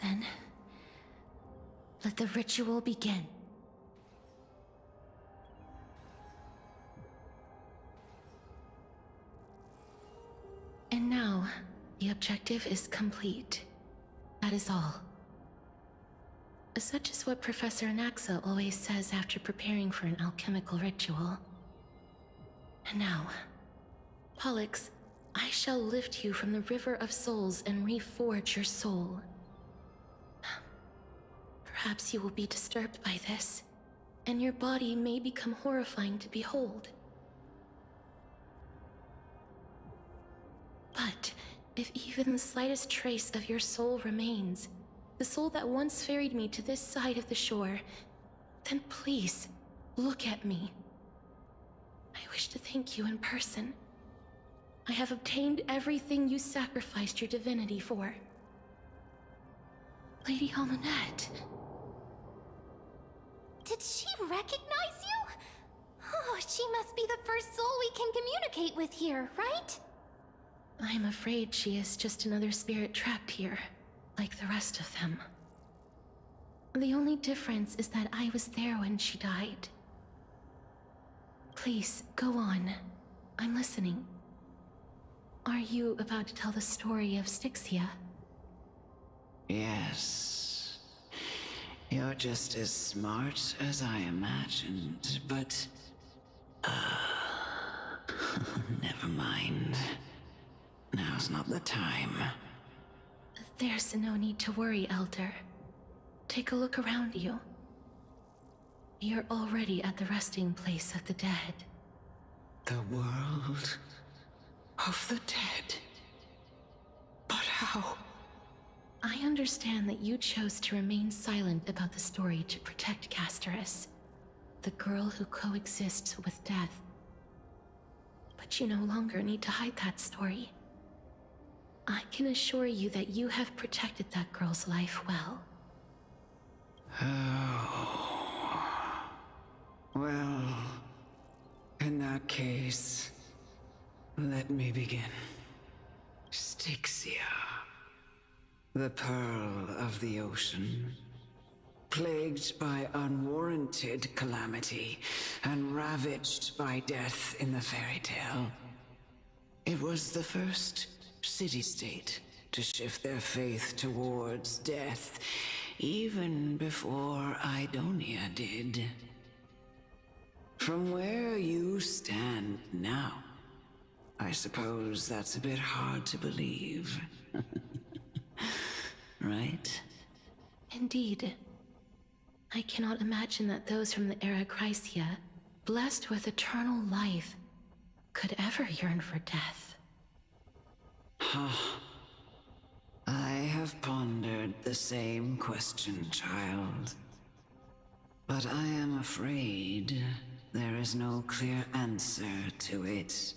Then, let the ritual begin. And now, the objective is complete. That is all. Such is what Professor Naxa always says after preparing for an alchemical ritual. And now, Pollux, I shall lift you from the river of souls and reforge your soul. Perhaps you will be disturbed by this, and your body may become horrifying to behold. But if even the slightest trace of your soul remains, the soul that once ferried me to this side of the shore, then please, look at me. I wish to thank you in person. I have obtained everything you sacrificed your divinity for. Lady Almonette. Did she recognize you? Oh, she must be the first soul we can communicate with here, right? I'm afraid she is just another spirit trapped here, like the rest of them. The only difference is that I was there when she died. Please, go on. I'm listening. Are you about to tell the story of Styxia? Yes. You're just as smart as I imagined, but... never mind. Now's not the time. There's no need to worry, Elder. Take a look around you. You're already at the resting place of the dead. The world of the dead? But how? I understand that you chose to remain silent about the story to protect Casterus, the girl who coexists with death. But you no longer need to hide that story. I can assure you that you have protected that girl's life well. Oh. Well, in that case, let me begin. Styxia, the pearl of the ocean, plagued by unwarranted calamity and ravaged by death in the fairy tale. It was the first city-state to shift their faith towards death, even before Idonia did. From where you stand now, I suppose that's a bit hard to believe. Right? Indeed. I cannot imagine that those from the Era Chrysia, blessed with eternal life, could ever yearn for death. I have pondered the same question, child. But I am afraid there is no clear answer to it.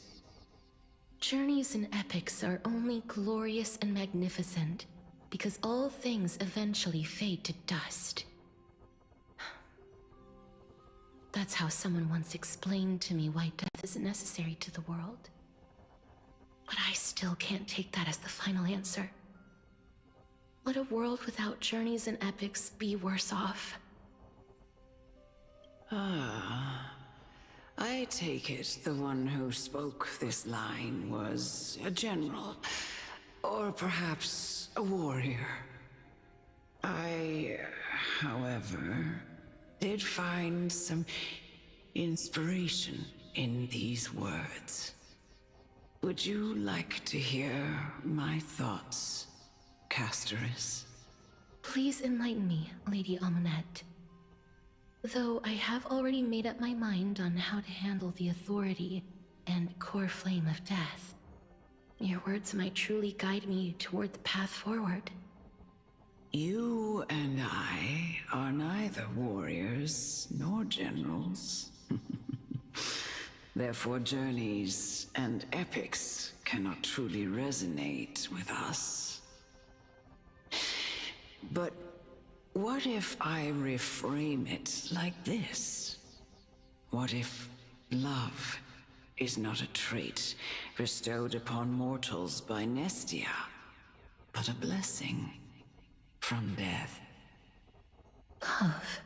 Journeys and epics are only glorious and magnificent because all things eventually fade to dust. That's how someone once explained to me why death is necessary to the world. But I still can't take that as the final answer. Would a world without journeys and epics be worse off? I take it the one who spoke this line was a general, or perhaps a warrior. I, however, did find some inspiration in these words. Would you like to hear my thoughts, Casterus? Please enlighten me, Lady Almonette. Though I have already made up my mind on how to handle the authority and core flame of death, your words might truly guide me toward the path forward. You and I are neither warriors nor generals. Therefore, journeys and epics cannot truly resonate with us. But what if I reframe it like this? What if love is not a trait bestowed upon mortals by Nestia, but a blessing from death. Love.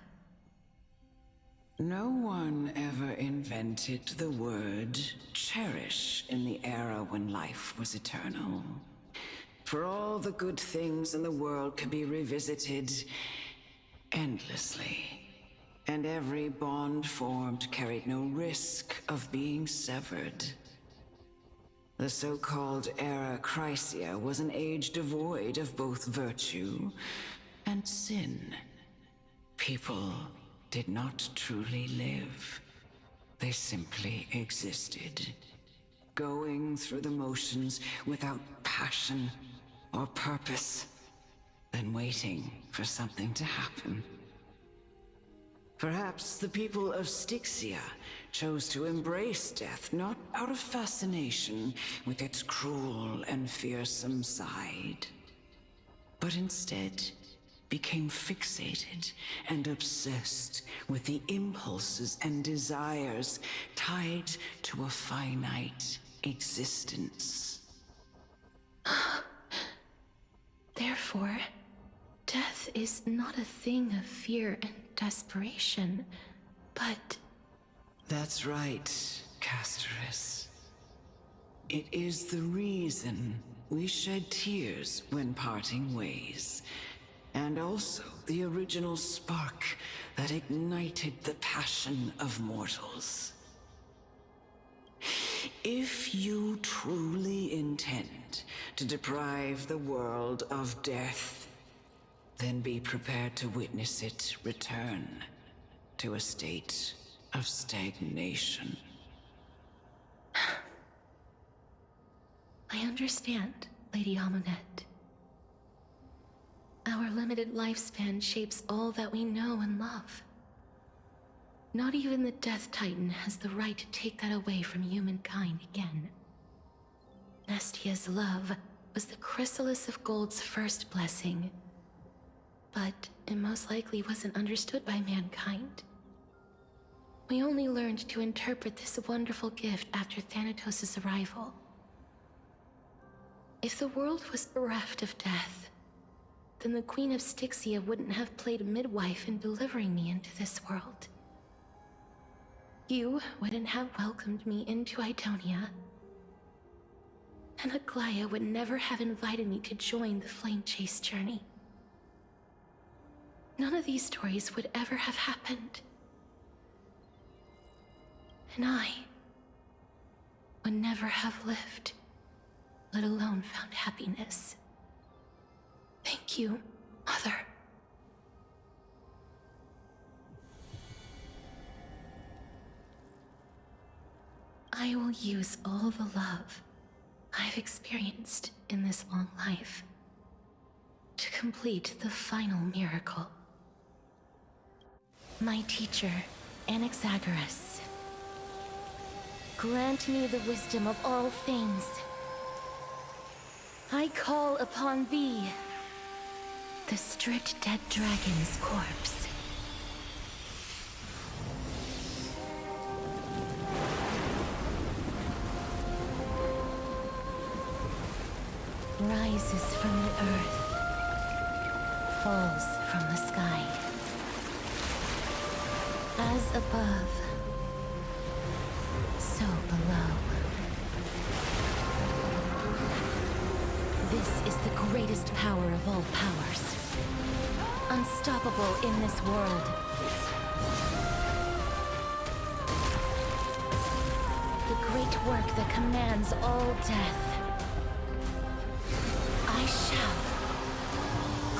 No one ever invented the word cherish in the era when life was eternal. For all the good things in the world could be revisited endlessly, and every bond formed carried no risk of being severed. The so-called Era Chrysia was an age devoid of both virtue and sin. People did not truly live. They simply existed, going through the motions without passion or purpose, then waiting for something to happen. Perhaps the people of Styxia chose to embrace death not out of fascination with its cruel and fearsome side, but instead became fixated and obsessed with the impulses and desires tied to a finite existence. Therefore, death is not a thing of fear and desperation, but... That's right, Casterus. It is the reason we shed tears when parting ways, and also the original spark that ignited the passion of mortals. If you truly intend to deprive the world of death, then be prepared to witness it return to a state of stagnation. I understand, Lady Amunet. Our limited lifespan shapes all that we know and love. Not even the Death Titan has the right to take that away from humankind again. Nestia's love was the chrysalis of Gold's first blessing, but it most likely wasn't understood by mankind. We only learned to interpret this wonderful gift after Thanatos' arrival. If the world was bereft of death, then the Queen of Styxia wouldn't have played midwife in delivering me into this world. You wouldn't have welcomed me into Idonia, and Aglaya would never have invited me to join the Flame Chase journey. None of these stories would ever have happened. And I would never have lived, let alone found happiness. Thank you, Mother. I will use all the love I've experienced in this long life to complete the final miracle. My teacher, Anaxagoras, grant me the wisdom of all things. I call upon thee, the stripped dead dragon's corpse. Rises from the earth, falls from the sky. As above, so below. This is the greatest power of all powers. Unstoppable in this world. The great work that commands all death. I shall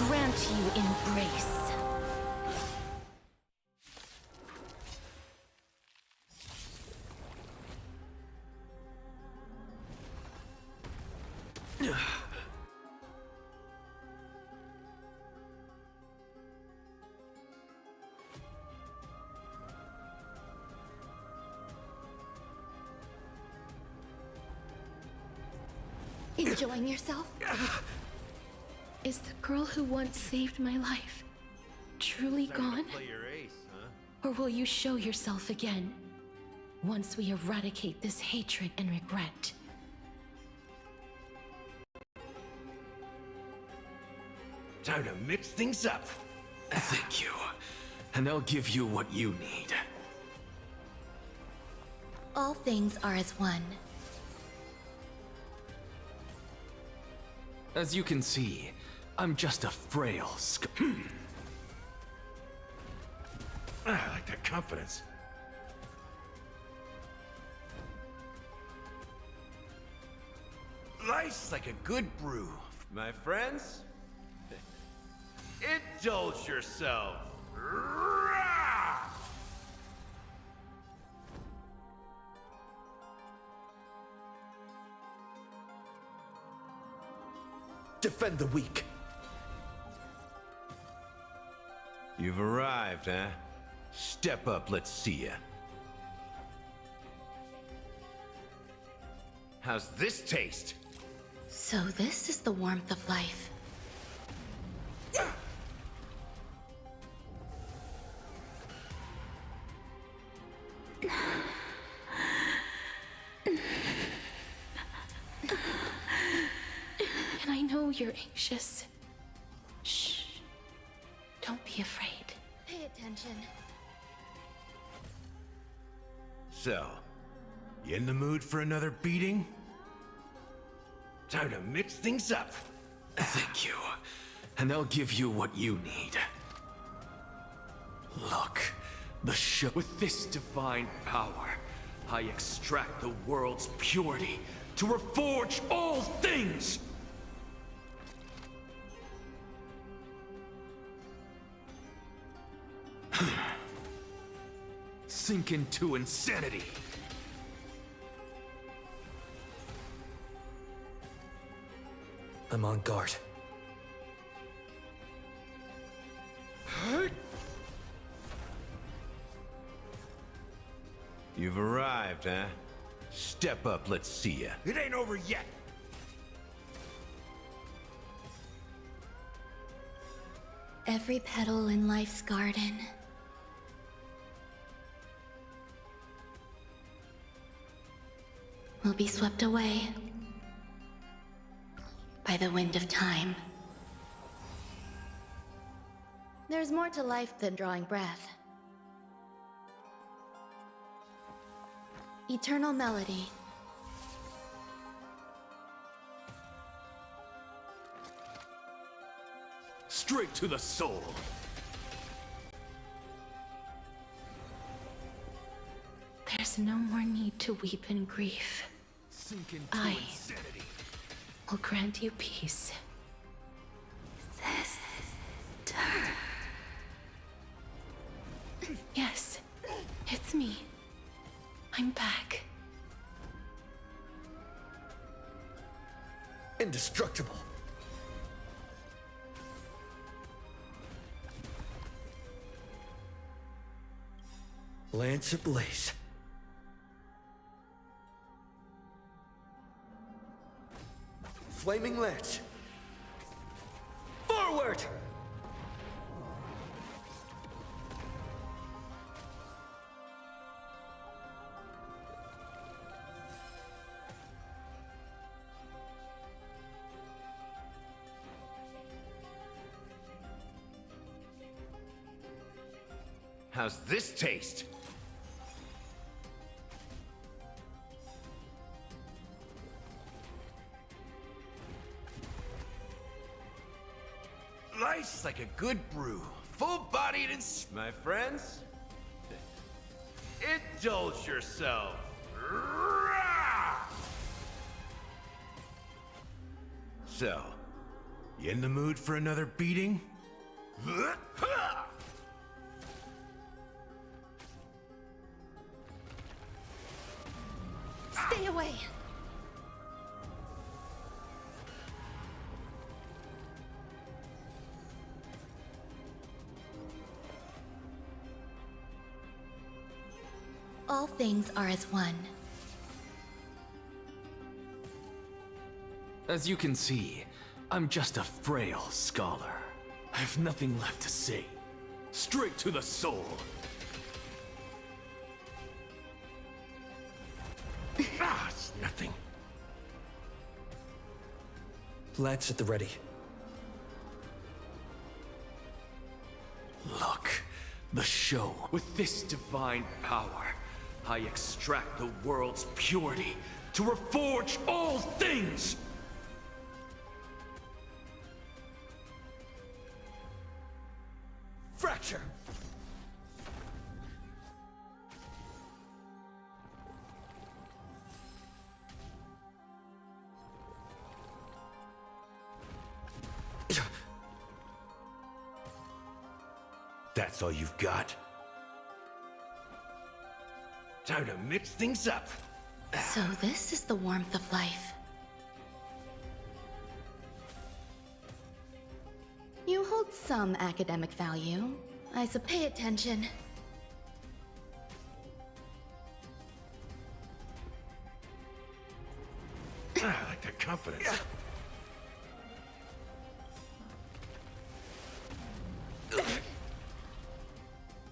grant you embrace. Enjoying yourself? Is the girl who once saved my life truly gone? Play your ace, huh? Or will you show yourself again, once we eradicate this hatred and regret? Time to mix things up. Thank you. And I'll give you what you need. All things are as one. As you can see, I'm just a frail I like that confidence. Life's like a good brew, my friends. Indulge yourself. Rah! Defend the weak. You've arrived, huh? Step up, let's see ya. How's this taste? So this is the warmth of life. And I know you're anxious. Shh. Don't be afraid. Pay attention. So, you in the mood for another beating? Time to mix things up. Thank you. And I'll give you what you need. Look, with this divine power, I extract the world's purity to reforge all things! Sink into insanity. I'm on guard. You've arrived, huh? Step up, let's see ya. It ain't over yet. Every petal in life's garden will be swept away by the wind of time. There's more to life than drawing breath. Eternal melody. Straight to the soul. There's no more need to weep in grief. Sink into I- insanity. Will grant you peace. Yes, it's me. I'm back. Indestructible. Lance ablaze. Flaming lance. Forward! How's this taste? Life's like a good brew, full-bodied and my friends. Indulge yourself. Rah! So, you in the mood for another beating? Stay away! All things are as one. As you can see, I'm just a frail scholar. I have nothing left to say. Straight to the soul. Ah, it's nothing. Lance at the ready. Look, the show. With this divine power, I extract the world's purity to reforge all things! Fracture! That's all you've got? Time to mix things up. So this is the warmth of life. You hold some academic value. Pay attention. I like the confidence.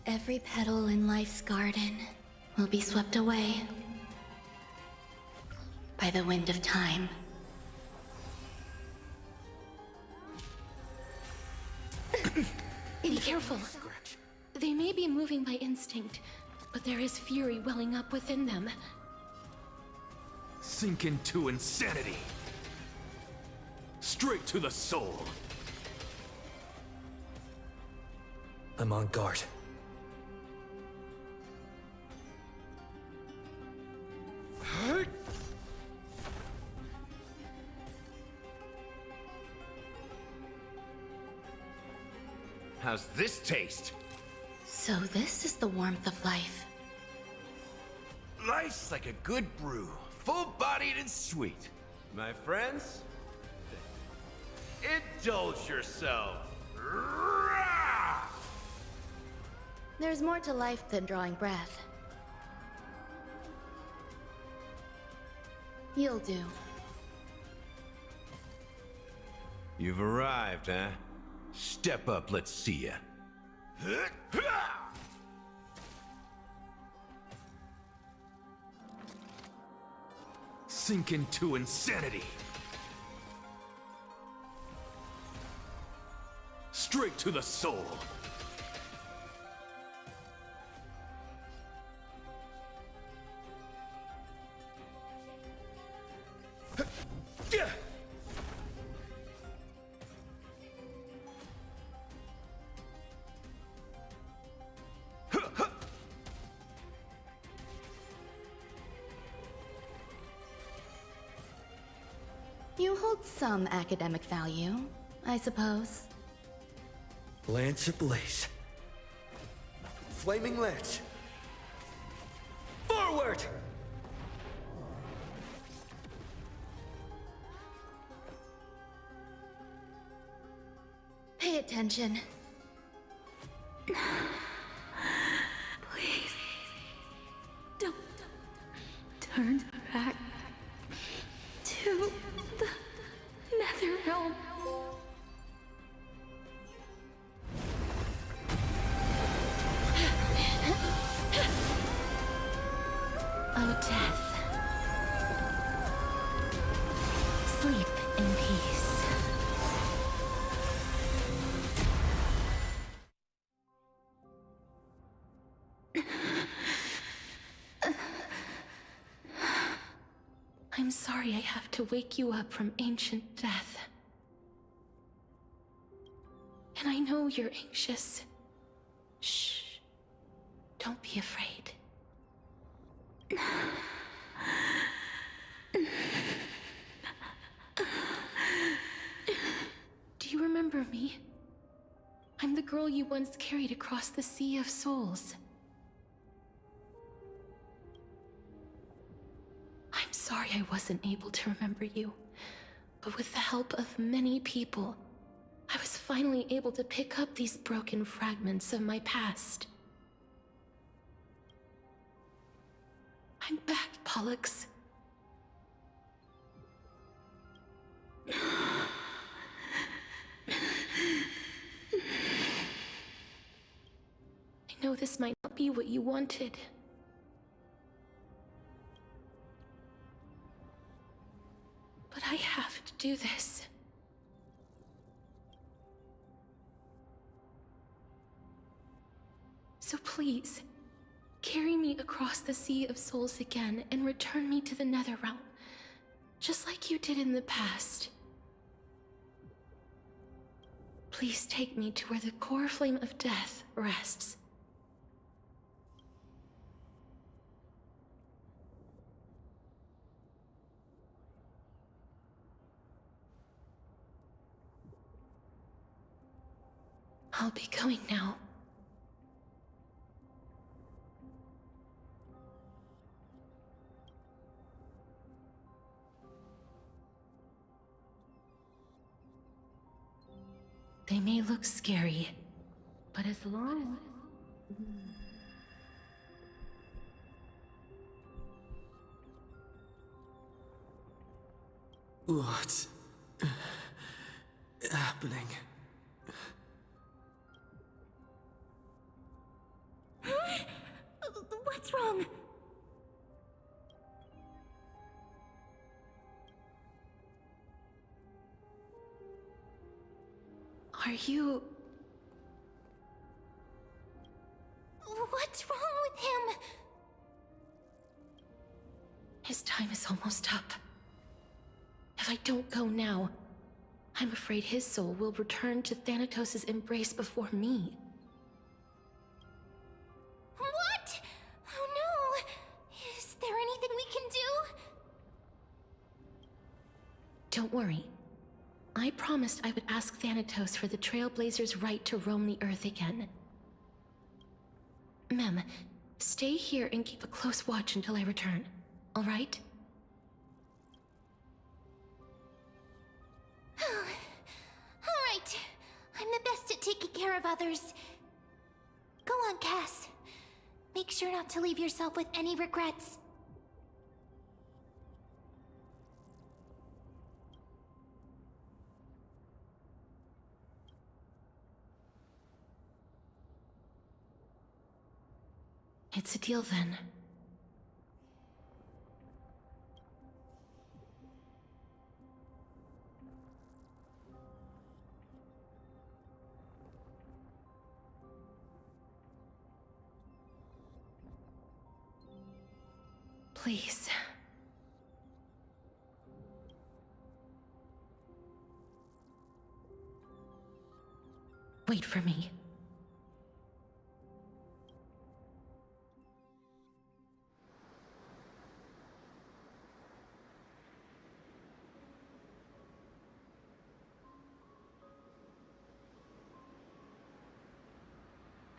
Every petal in life's garden will be swept away by the wind of time. Be careful. They may be moving by instinct, but there is fury welling up within them. Sink into insanity. Straight to the soul. I'm on guard. How's this taste? So this is the warmth of life. Life's like a good brew, full-bodied and sweet. My friends, indulge yourself. Rah! There's more to life than drawing breath. You'll do. You've arrived, huh? Step up, let's see ya. Sink into insanity. Straight to the soul. You hold some academic value, I suppose. Lance ablaze. Flaming lance. Forward! Pay attention. Please, don't turn back to the Nether Realm. Oh, death. Sleep in peace. I'm sorry I have to wake you up from ancient death. And I know you're anxious. Shh. Don't be afraid. Do you remember me? I'm the girl you once carried across the Sea of Souls. I'm sorry I wasn't able to remember you, but with the help of many people, I was finally able to pick up these broken fragments of my past. I'm back, Pollux. I know this might not be what you wanted. But I have to do this. So please, carry me across the Sea of Souls again and return me to the Netherrealm, just like you did in the past. Please take me to where the core flame of death rests. I'll be going now. They may look scary, but as long as... What's happening? What's wrong? Are you... What's wrong with him? His time is almost up. If I don't go now, I'm afraid his soul will return to Thanatos' embrace before me. What? Oh no! Is there anything we can do? Don't worry. I promised I would ask Thanatos for the Trailblazers' right to roam the Earth again. Mem, stay here and keep a close watch until I return, all right? Alright. I'm the best at taking care of others. Go on, Cass. Make sure not to leave yourself with any regrets. It's a deal then. Please. Wait for me.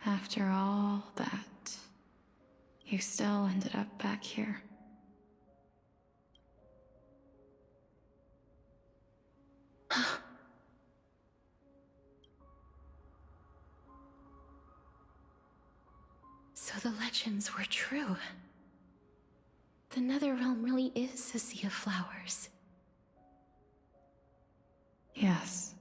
After all that, you still ended up back here. So the legends were true. The Netherrealm really is a sea of flowers. Yes.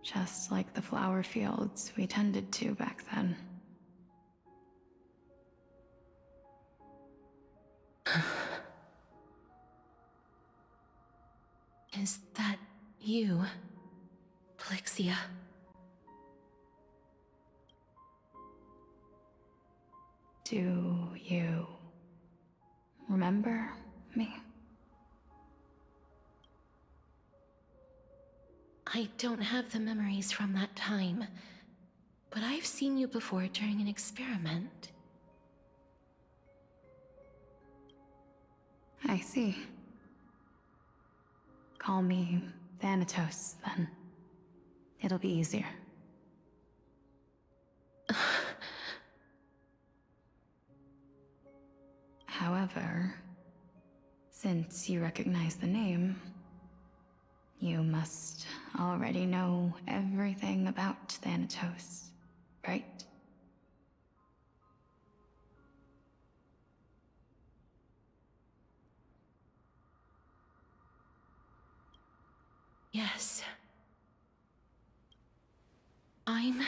Just like the flower fields we tended to back then. Is that you, Blixia? Do you remember me? I don't have the memories from that time, but I've seen you before during an experiment. I see. Call me Thanatos, then. It'll be easier. However, since you recognize the name, you must already know everything about Thanatos, right? Yes. I'm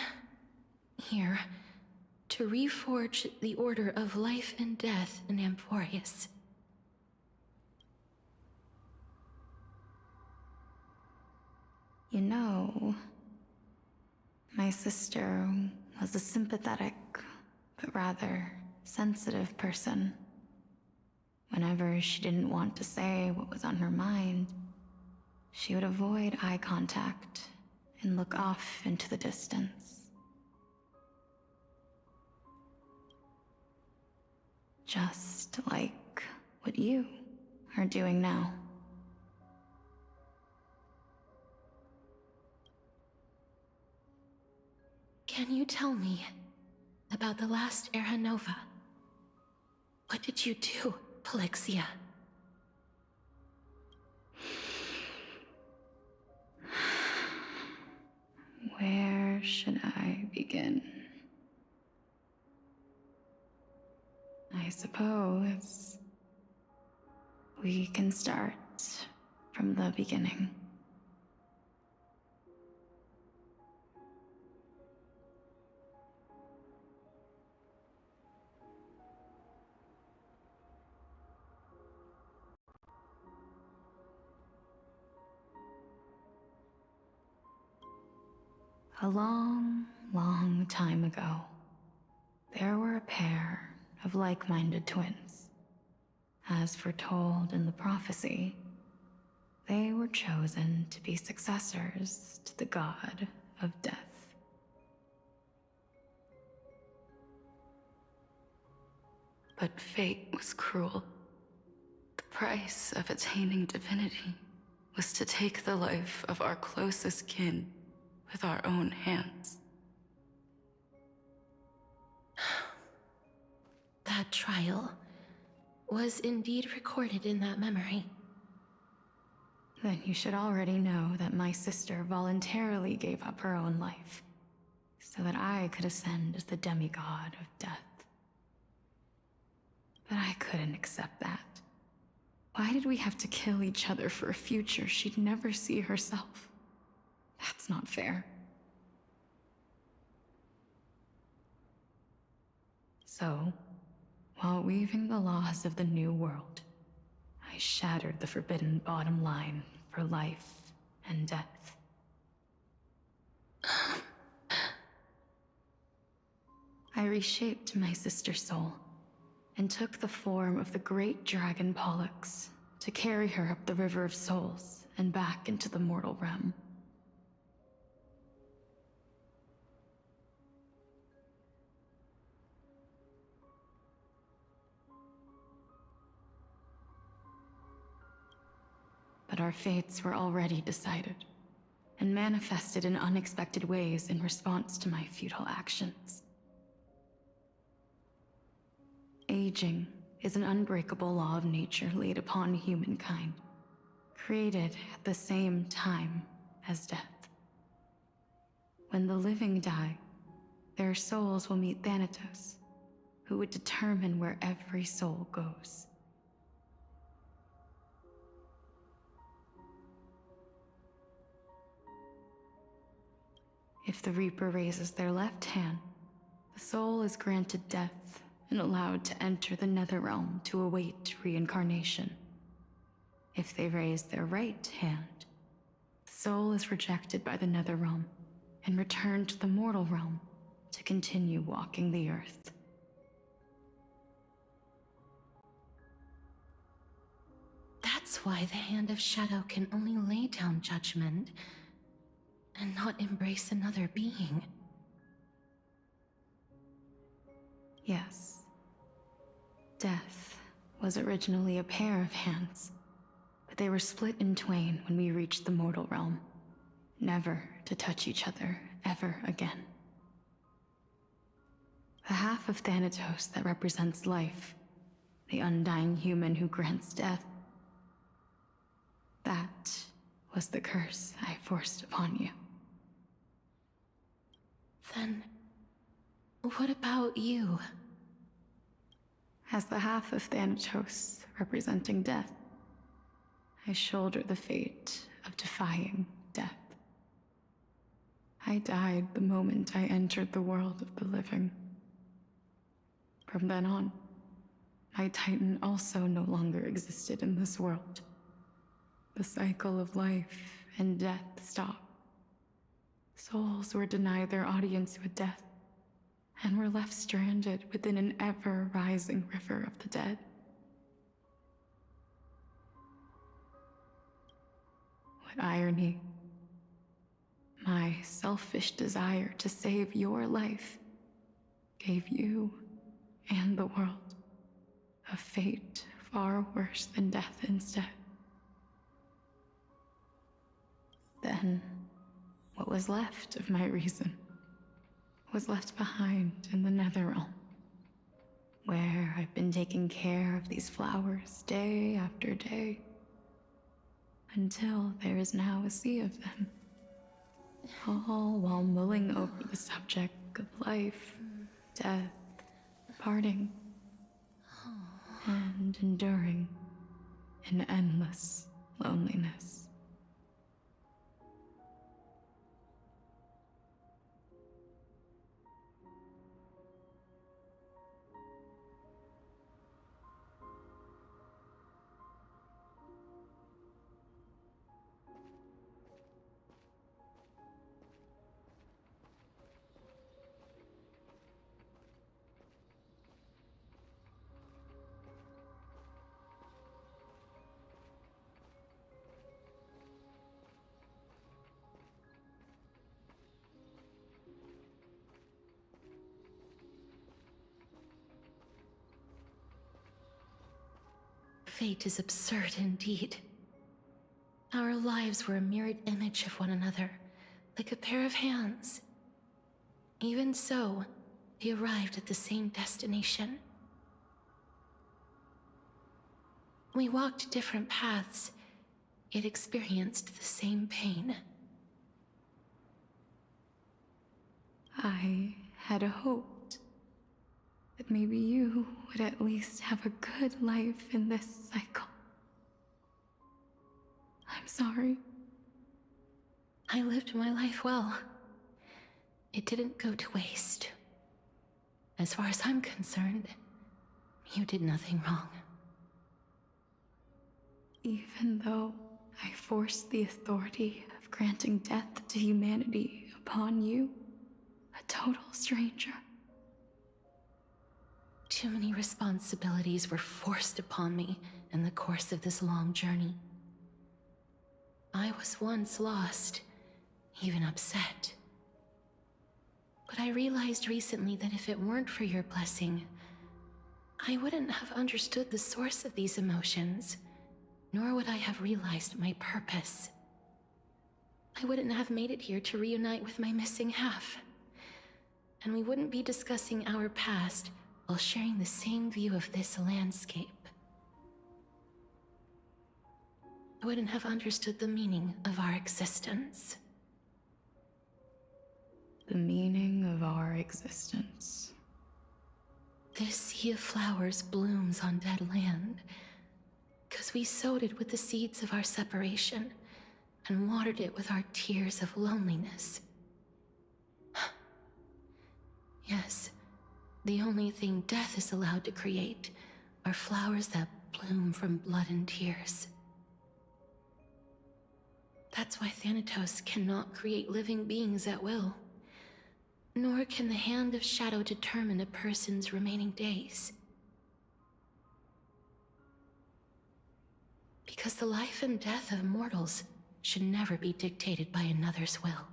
here to reforge the order of life and death in Amphorius. You know, my sister was a sympathetic, but rather sensitive person. Whenever she didn't want to say what was on her mind, she would avoid eye contact and look off into the distance. Just like what you are doing now. Can you tell me about the last Era Nova? What did you do, Polixia? Where should I begin? I suppose we can start from the beginning. A long, long time ago, there were a pair of like-minded twins. As foretold in the prophecy, they were chosen to be successors to the god of death. But fate was cruel. The price of attaining divinity was to take the life of our closest kin with our own hands. That trial was indeed recorded in that memory. Then you should already know that my sister voluntarily gave up her own life, so that I could ascend as the demigod of death. But I couldn't accept that. Why did we have to kill each other for a future she'd never see herself? That's not fair. So, while weaving the laws of the new world, I shattered the forbidden bottom line for life and death. I reshaped my sister's soul and took the form of the great dragon Pollux to carry her up the River of Souls and back into the mortal realm. But our fates were already decided, and manifested in unexpected ways in response to my futile actions. Aging is an unbreakable law of nature laid upon humankind, created at the same time as death. When the living die, their souls will meet Thanatos, who would determine where every soul goes. If the Reaper raises their left hand, the soul is granted death and allowed to enter the Netherrealm to await reincarnation. If they raise their right hand, the soul is rejected by the Netherrealm and returned to the mortal realm to continue walking the earth. That's why the Hand of Shadow can only lay down judgment and not embrace another being. Yes. Death was originally a pair of hands, but they were split in twain when we reached the mortal realm, never to touch each other ever again. The half of Thanatos that represents life, the undying human who grants death, that was the curse I forced upon you. Then, what about you? As the half of Thanatos representing death, I shoulder the fate of defying death. I died the moment I entered the world of the living. From then on, my Titan also no longer existed in this world. The cycle of life and death stopped. Souls were denied their audience with death, and were left stranded within an ever-rising river of the dead. What irony. My selfish desire to save your life gave you and the world a fate far worse than death instead. Then, what was left of my reason was left behind in the Netherrealm, where I've been taking care of these flowers day after day, until there is now a sea of them, all while mulling over the subject of life, death, parting, and enduring an endless loneliness. Fate is absurd indeed. Our lives were a mirrored image of one another, like a pair of hands. Even so, we arrived at the same destination. We walked different paths, yet experienced the same pain. I had hoped that maybe you would at least have a good life in this cycle. I'm sorry. I lived my life well. It didn't go to waste. As far as I'm concerned, you did nothing wrong. Even though I forced the authority of granting death to humanity upon you, a total stranger. Too many responsibilities were forced upon me in the course of this long journey. I was once lost, even upset. But I realized recently that if it weren't for your blessing, I wouldn't have understood the source of these emotions, nor would I have realized my purpose. I wouldn't have made it here to reunite with my missing half. And we wouldn't be discussing our past while sharing the same view of this landscape. I wouldn't have understood the meaning of our existence. The meaning of our existence. This sea of flowers blooms on dead land, 'cause we sowed it with the seeds of our separation and watered it with our tears of loneliness. Yes, the only thing death is allowed to create are flowers that bloom from blood and tears. That's why Thanatos cannot create living beings at will, nor can the Hand of Shadow determine a person's remaining days. Because the life and death of mortals should never be dictated by another's will.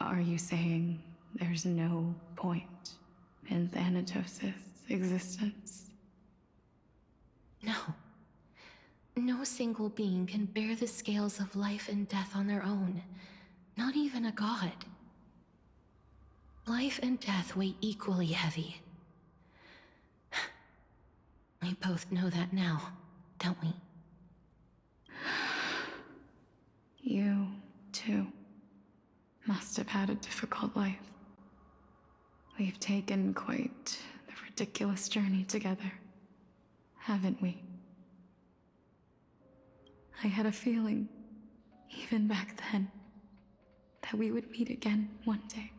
Are you saying there's no point in Thanatos' existence? No. No single being can bear the scales of life and death on their own, not even a god. Life and death weigh equally heavy. We both know that now, don't we? You, too, must have had a difficult life. We've taken quite the ridiculous journey together, haven't we? I had a feeling, even back then, that we would meet again one day.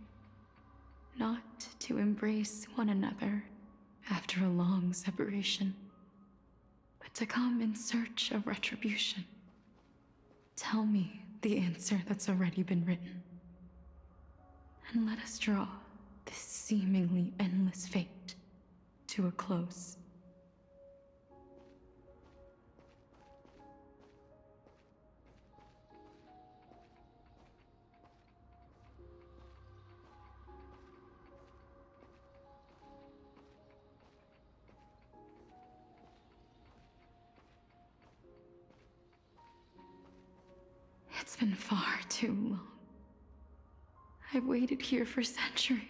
Not to embrace one another after a long separation, but to come in search of retribution. Tell me the answer that's already been written. And let us draw this seemingly endless fate to a close. It's been far too long. I've waited here for centuries,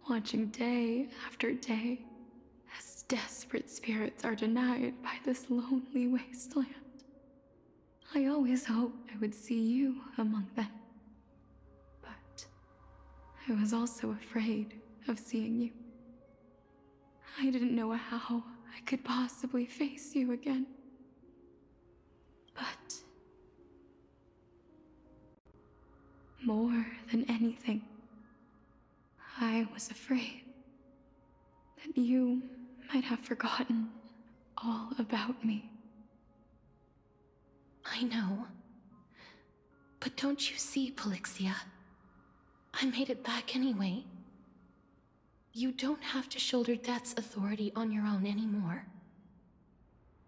watching day after day as desperate spirits are denied by this lonely wasteland. I always hoped I would see you among them. But I was also afraid of seeing you. I didn't know how I could possibly face you again. But more than anything, I was afraid that you might have forgotten all about me. I know. But don't you see, Polixia? I made it back anyway. You don't have to shoulder death's authority on your own anymore.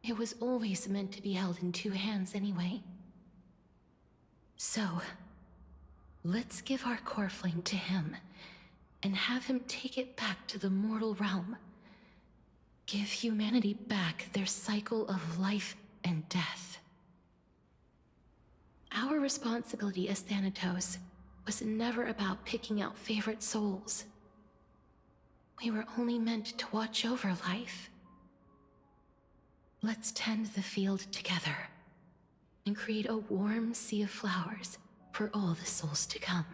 It was always meant to be held in two hands anyway. So, let's give our core flame to him, and have him take it back to the mortal realm. Give humanity back their cycle of life and death. Our responsibility as Thanatos was never about picking out favorite souls. We were only meant to watch over life. Let's tend the field together, and create a warm sea of flowers for all the souls to come.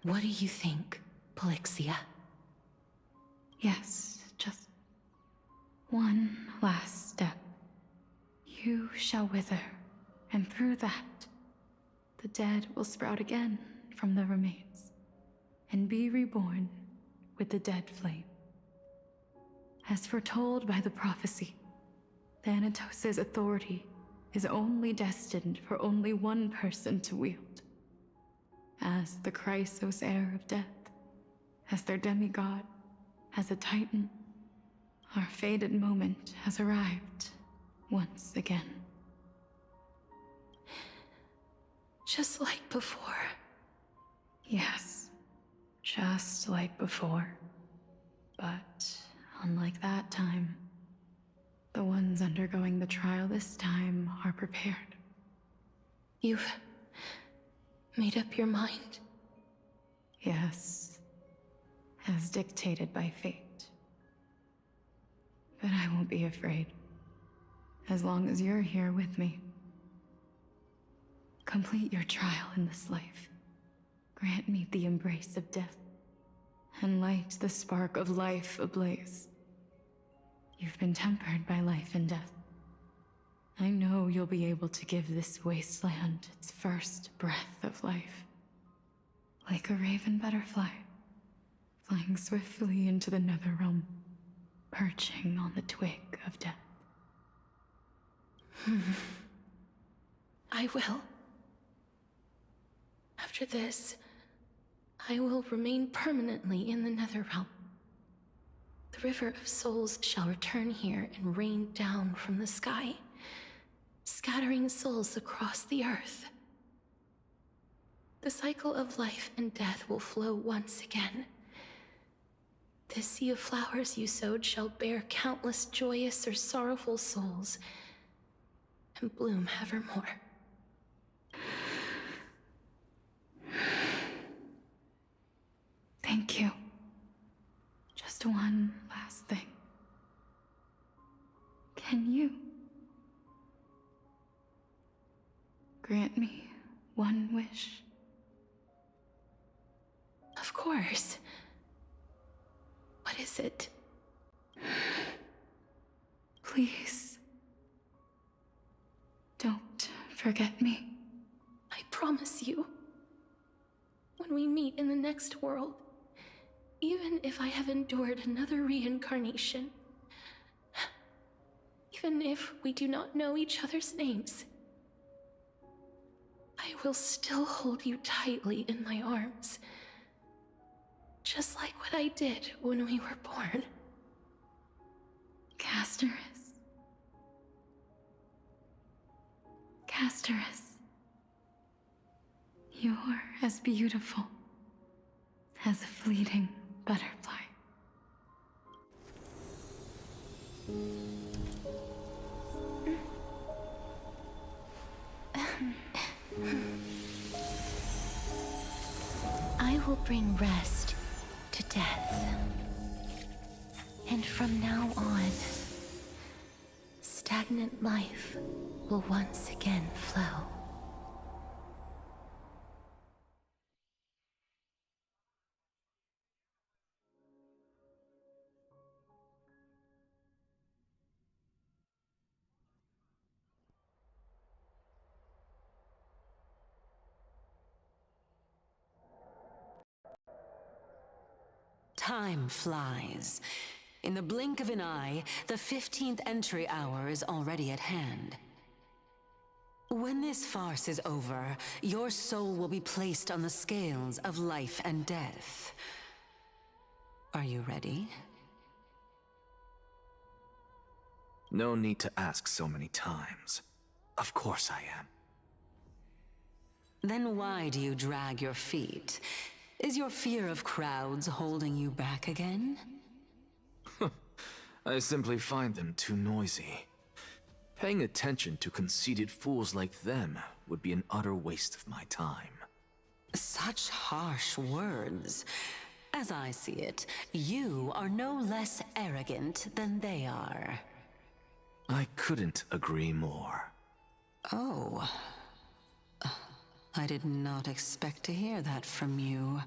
What do you think, Polixia? Yes, just one last step. You shall wither, and through that, the dead will sprout again from the remains, and be reborn with the dead flame. As foretold by the prophecy, Thanatos' authority is only destined for only one person to wield. As the Chrysos heir of death, as their demigod, as a titan, our fated moment has arrived once again. Just like before. Yes, just like before. But unlike that time, the ones undergoing the trial this time are prepared. You've made up your mind? Yes, as dictated by fate. But I won't be afraid, as long as you're here with me. Complete your trial in this life. Grant me the embrace of death, and light the spark of life ablaze. You've been tempered by life and death. I know you'll be able to give this wasteland its first breath of life. Like a raven butterfly, flying swiftly into the Netherrealm, perching on the twig of death. I will. After this, I will remain permanently in the Netherrealm. The River of Souls shall return here and rain down from the sky, scattering souls across the earth. The cycle of life and death will flow once again. This sea of flowers you sowed shall bear countless joyous or sorrowful souls, and bloom evermore. Thank you. Just one last thing. Can you grant me one wish? Of course. What is it? Please, don't forget me. I promise you. When we meet in the next world, even if I have endured another reincarnation, you Even if we do not know each other's names, I will still hold you tightly in my arms. Just like what I did when we were born. Casterus. Casterus. You're as beautiful as a fleeting butterfly. I will bring rest to death. And from now on, stagnant life will once again flow. Time flies. In the blink of an eye, the 15th entry hour is already at hand. When this farce is over, your soul will be placed on the scales of life and death. Are you ready? No need to ask so many times. Of course I am. Then why do you drag your feet? Is your fear of crowds holding you back again? I simply find them too noisy. Paying attention to conceited fools like them would be an utter waste of my time. Such harsh words. As I see it, you are no less arrogant than they are. I couldn't agree more. Oh. I did not expect to hear that from you.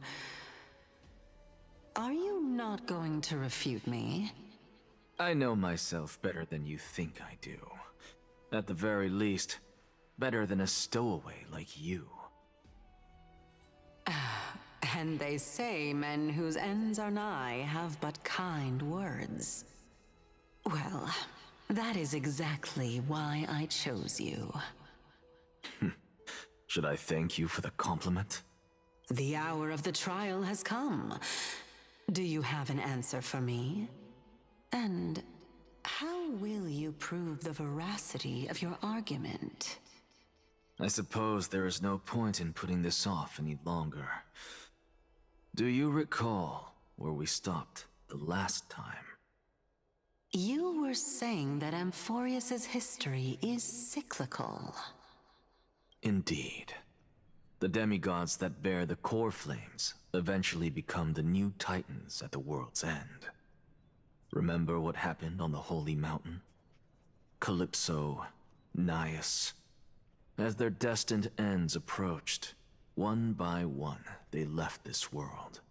Are you not going to refute me? I know myself better than you think I do. At the very least, better than a stowaway like you. And they say men whose ends are nigh have but kind words. Well, that is exactly why I chose you. Should I thank you for the compliment? The hour of the trial has come. Do you have an answer for me? And how will you prove the veracity of your argument? I suppose there is no point in putting this off any longer. Do you recall where we stopped the last time? You were saying that Amphorius's history is cyclical. Indeed. The demigods that bear the core flames eventually become the new titans at the world's end. Remember what happened on the Holy Mountain? Calypso, Naias. As their destined ends approached, one by one they left this world,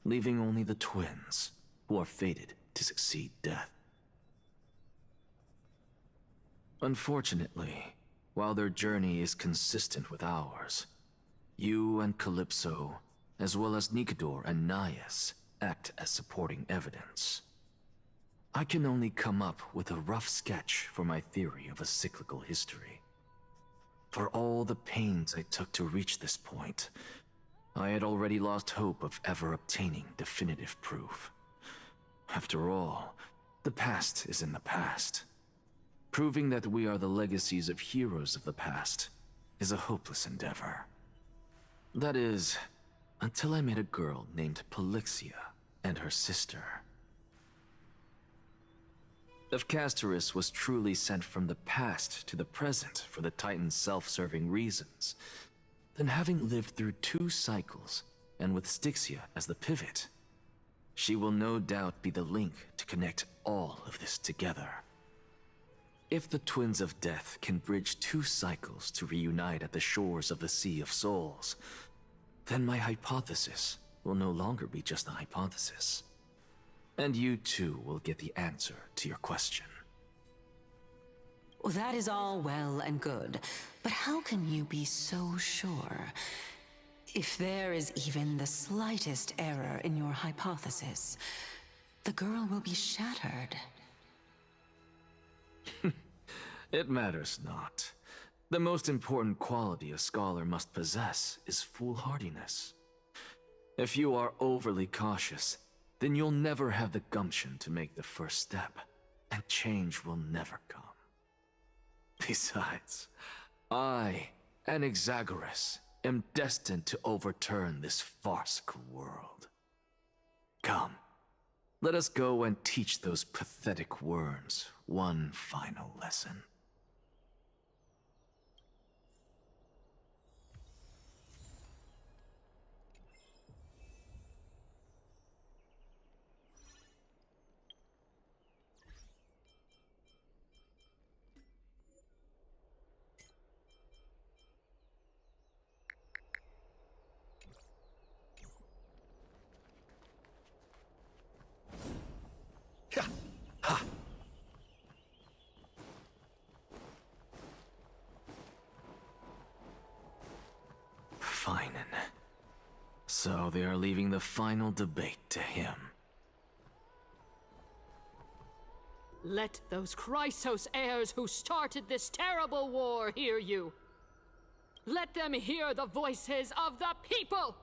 leaving only the twins, who are fated to succeed death. Unfortunately, while their journey is consistent with ours, you and Calypso, as well as Nicator and Naias, act as supporting evidence. I can only come up with a rough sketch for my theory of a cyclical history. For all the pains I took to reach this point, I had already lost hope of ever obtaining definitive proof. After all, the past is in the past. Proving that we are the legacies of heroes of the past is a hopeless endeavor. That is, until I met a girl named Polixia and her sister. If Casterus was truly sent from the past to the present for the Titan's self-serving reasons, then having lived through 2 cycles, and with Styxia as the pivot, she will no doubt be the link to connect all of this together. If the Twins of Death can bridge 2 cycles to reunite at the shores of the Sea of Souls, then my hypothesis will no longer be just a hypothesis. And you too will get the answer to your question. Well, that is all well and good, but how can you be so sure? If there is even the slightest error in your hypothesis, the girl will be shattered. It matters not. The most important quality a scholar must possess is foolhardiness. If you are overly cautious, then you'll never have the gumption to make the first step, and change will never come. Besides, I, Anaxagoras, am destined to overturn this farcical world. Come, let us go and teach those pathetic worms one final lesson. Fine. So they are leaving the final debate to him. Let those Chrysos heirs who started this terrible war hear you. Let them hear the voices of the people!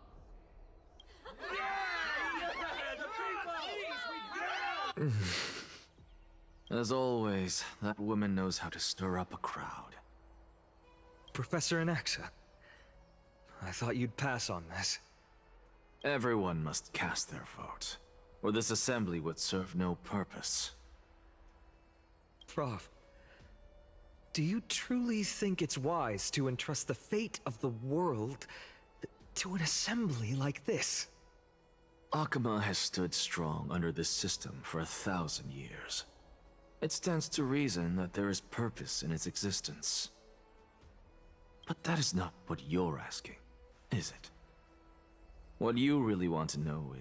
As always, that woman knows how to stir up a crowd. Professor Anaxa, I thought you'd pass on this. Everyone must cast their vote, or this assembly would serve no purpose. Prof, do you truly think it's wise to entrust the fate of the world to an assembly like this? Akama has stood strong under this system for 1,000 years. It stands to reason that there is purpose in its existence. But that is not what you're asking, is it? What you really want to know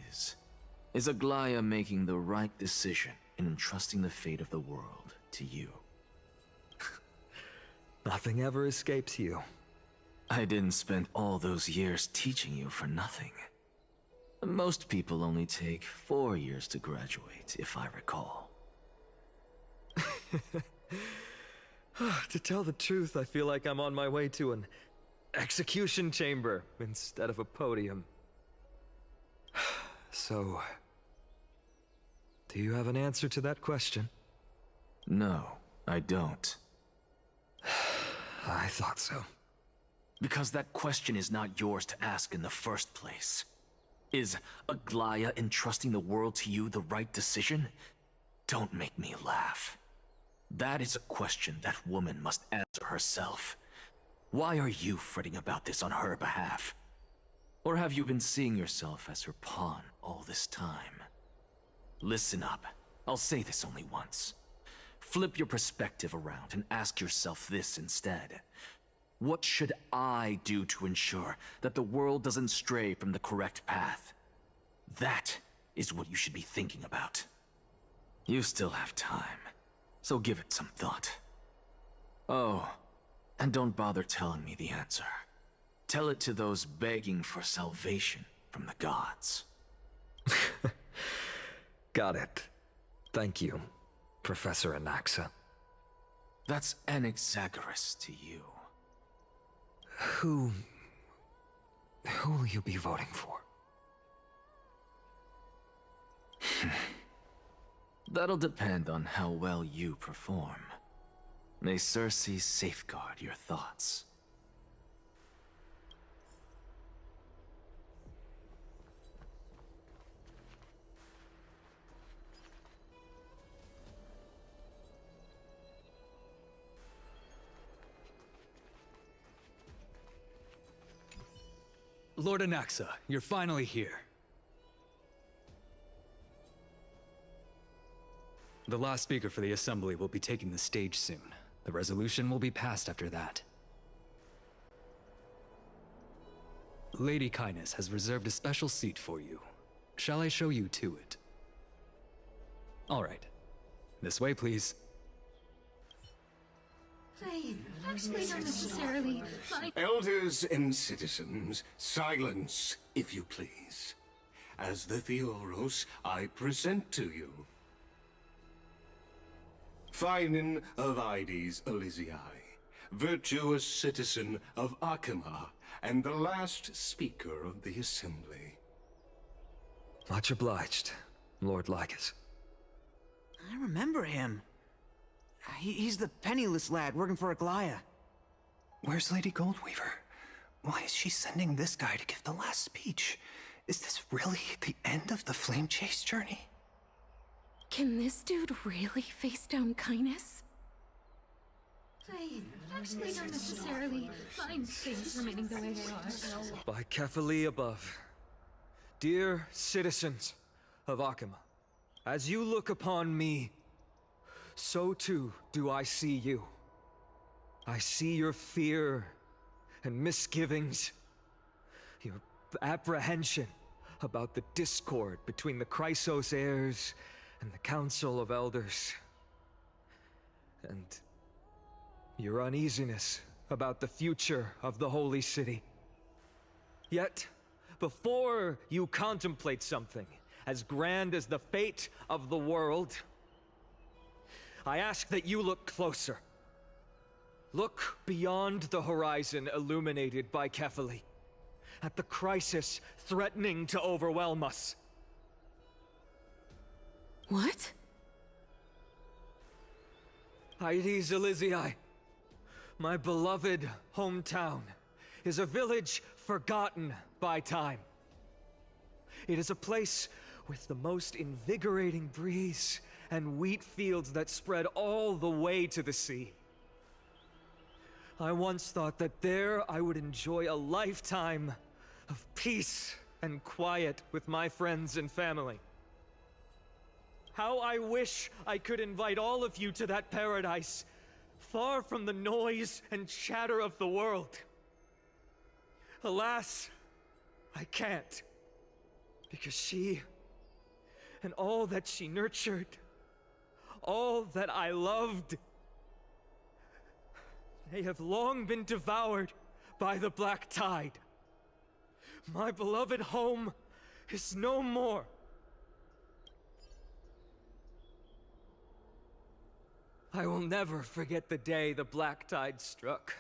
is Aglaya making the right decision in entrusting the fate of the world to you? Nothing ever escapes you. I didn't spend all those years teaching you for nothing. Most people only take 4 years to graduate, if I recall. To tell the truth, I feel like I'm on my way to an execution chamber instead of a podium. So, do you have an answer to that question? No, I don't. I thought so. Because that question is not yours to ask in the first place. Is Aglaya entrusting the world to you the right decision? Don't make me laugh. That is a question that woman must answer herself. Why are you fretting about this on her behalf? Or have you been seeing yourself as her pawn all this time? Listen up. I'll say this only once. Flip your perspective around and ask yourself this instead. What should I do to ensure that the world doesn't stray from the correct path? That is what you should be thinking about. You still have time, so give it some thought. Oh, and don't bother telling me the answer. Tell it to those begging for salvation from the gods. Got it. Thank you, Professor Anaxa. That's Anaxagoras to you. Who will you be voting for? That'll depend on how well you perform. May Circe safeguard your thoughts. Lord Anaxa, you're finally here. The last speaker for the Assembly will be taking the stage soon. The resolution will be passed after that. Lady Kindness has reserved a special seat for you. Shall I show you to it? All right. This way, please. Actually, not necessarily. Elders and citizens, silence, if you please. As the Theoros, I present to you Finan of Ides Elysiae, virtuous citizen of Akima, and the last speaker of the Assembly. Much obliged, Lord Lycus. I remember him. He's the penniless lad working for Aglaya. Where's Lady Goldweaver? Why is she sending this guy to give the last speech? Is this really the end of the Flame Chase journey? Can this dude really face down Kindness? I actually don't necessarily mind things remaining the way they are. By Kefali above, dear citizens of Akima, as you look upon me, so too do I see you. I see your fear and misgivings, your apprehension about the discord between the Chrysos heirs and the Council of Elders, and your uneasiness about the future of the Holy City. Yet, before you contemplate something as grand as the fate of the world, I ask that you look closer. Look beyond the horizon illuminated by Kefali, at the crisis threatening to overwhelm us. What? Ides Elysiae, my beloved hometown, is a village forgotten by time. It is a place with the most invigorating breeze and wheat fields that spread all the way to the sea. I once thought that there I would enjoy a lifetime of peace and quiet with my friends and family. How I wish I could invite all of you to that paradise, far from the noise and chatter of the world. Alas, I can't, because she and all that she nurtured, all that I loved, they have long been devoured by the Black Tide. My beloved home is no more. I will never forget the day the Black Tide struck.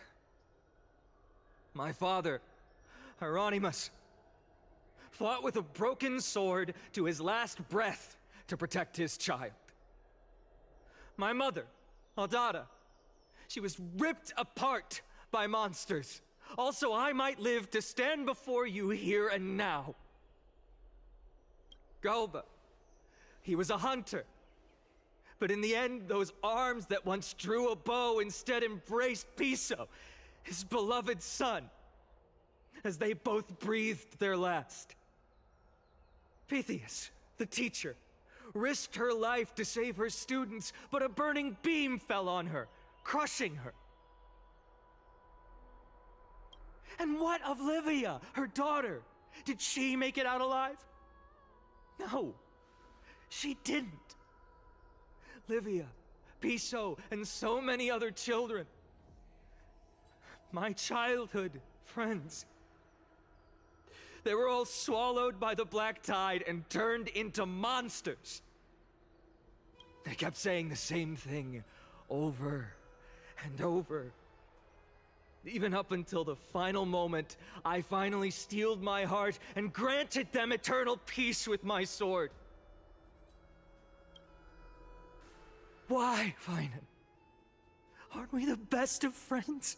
My father, Hieronymus, fought with a broken sword to his last breath to protect his child. My mother, Aldada, she was ripped apart by monsters. Also, I might live to stand before you here and now. Galba, he was a hunter. But in the end, those arms that once drew a bow instead embraced Piso, his beloved son, as they both breathed their last. Pythias, the teacher, risked her life to save her students, but a burning beam fell on her, crushing her. And what of Livia, her daughter? Did she make it out alive? No, she didn't. Livia, Piso, and so many other children. My childhood friends. They were all swallowed by the Black Tide and turned into monsters. They kept saying the same thing over and over. Even up until the final moment, I finally steeled my heart and granted them eternal peace with my sword. Why, Finan? Aren't we the best of friends?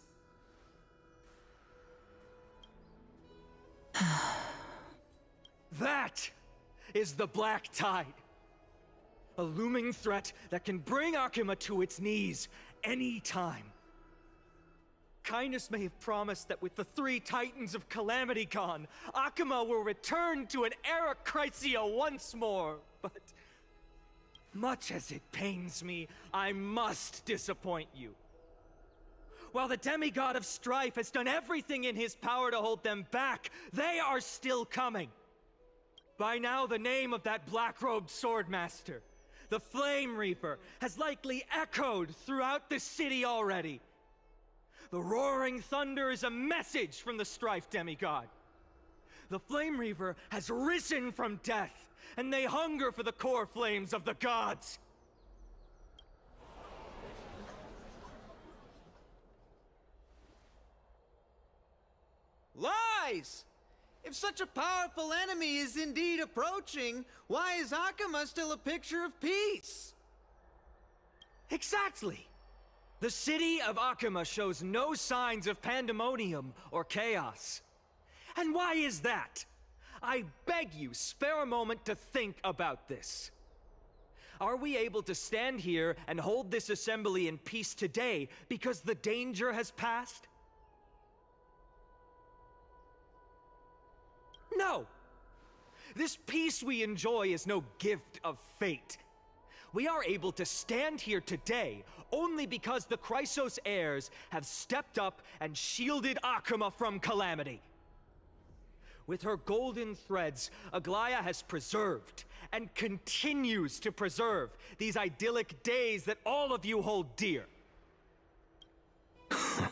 That is the Black Tide. A looming threat that can bring Akima to its knees any time. Kindness may have promised that with the 3 Titans of Calamity gone, Akima will return to an era Chrysia once more, but much as it pains me, I must disappoint you. While the demigod of strife has done everything in his power to hold them back, they are still coming. By now, the name of that black-robed swordmaster, the Flame Reaper, has likely echoed throughout the city already. The roaring thunder is a message from the strife demigod. The Flame Reaper has risen from death, and they hunger for the core flames of the gods. Lies! If such a powerful enemy is indeed approaching, why is Akuma still a picture of peace? Exactly! The city of Akuma shows no signs of pandemonium or chaos. And why is that? I beg you, spare a moment to think about this. Are we able to stand here and hold this assembly in peace today because the danger has passed? No! This peace we enjoy is no gift of fate. We are able to stand here today only because the Chrysos heirs have stepped up and shielded Akuma from calamity. With her golden threads, Aglaya has preserved and continues to preserve these idyllic days that all of you hold dear. The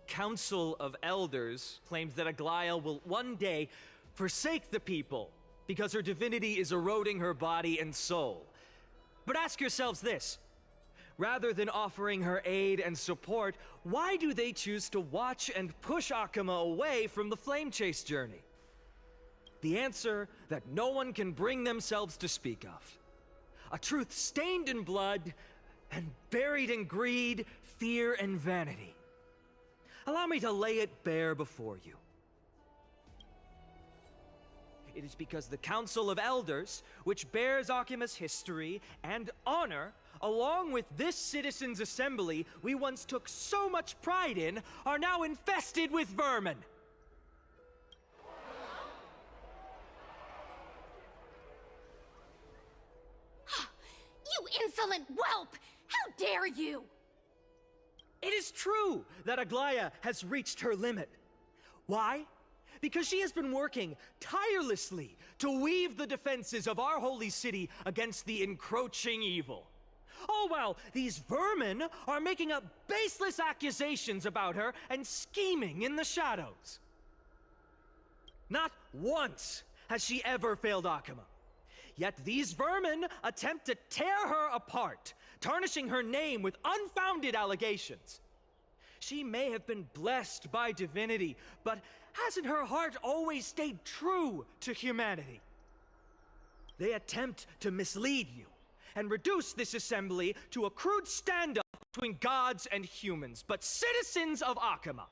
Council of Elders claims that Aglaya will one day forsake the people because her divinity is eroding her body and soul. But ask yourselves this. Rather than offering her aid and support, why do they choose to watch and push Akuma away from the Flame Chase journey? The answer that no one can bring themselves to speak of. A truth stained in blood and buried in greed, fear, and vanity. Allow me to lay it bare before you. It is because the Council of Elders, which bears Akuma's history and honor, along with this citizens' assembly we once took so much pride in, are now infested with vermin. You insolent whelp! How dare you! It is true that Aglaya has reached her limit. Why? Because she has been working tirelessly to weave the defenses of our holy city against the encroaching evil. All while these vermin are making up baseless accusations about her and scheming in the shadows. Not once has she ever failed Akuma. Yet these vermin attempt to tear her apart, tarnishing her name with unfounded allegations. She may have been blessed by divinity, but hasn't her heart always stayed true to humanity? They attempt to mislead you and reduce this assembly to a crude standoff between gods and humans, but citizens of Akuma.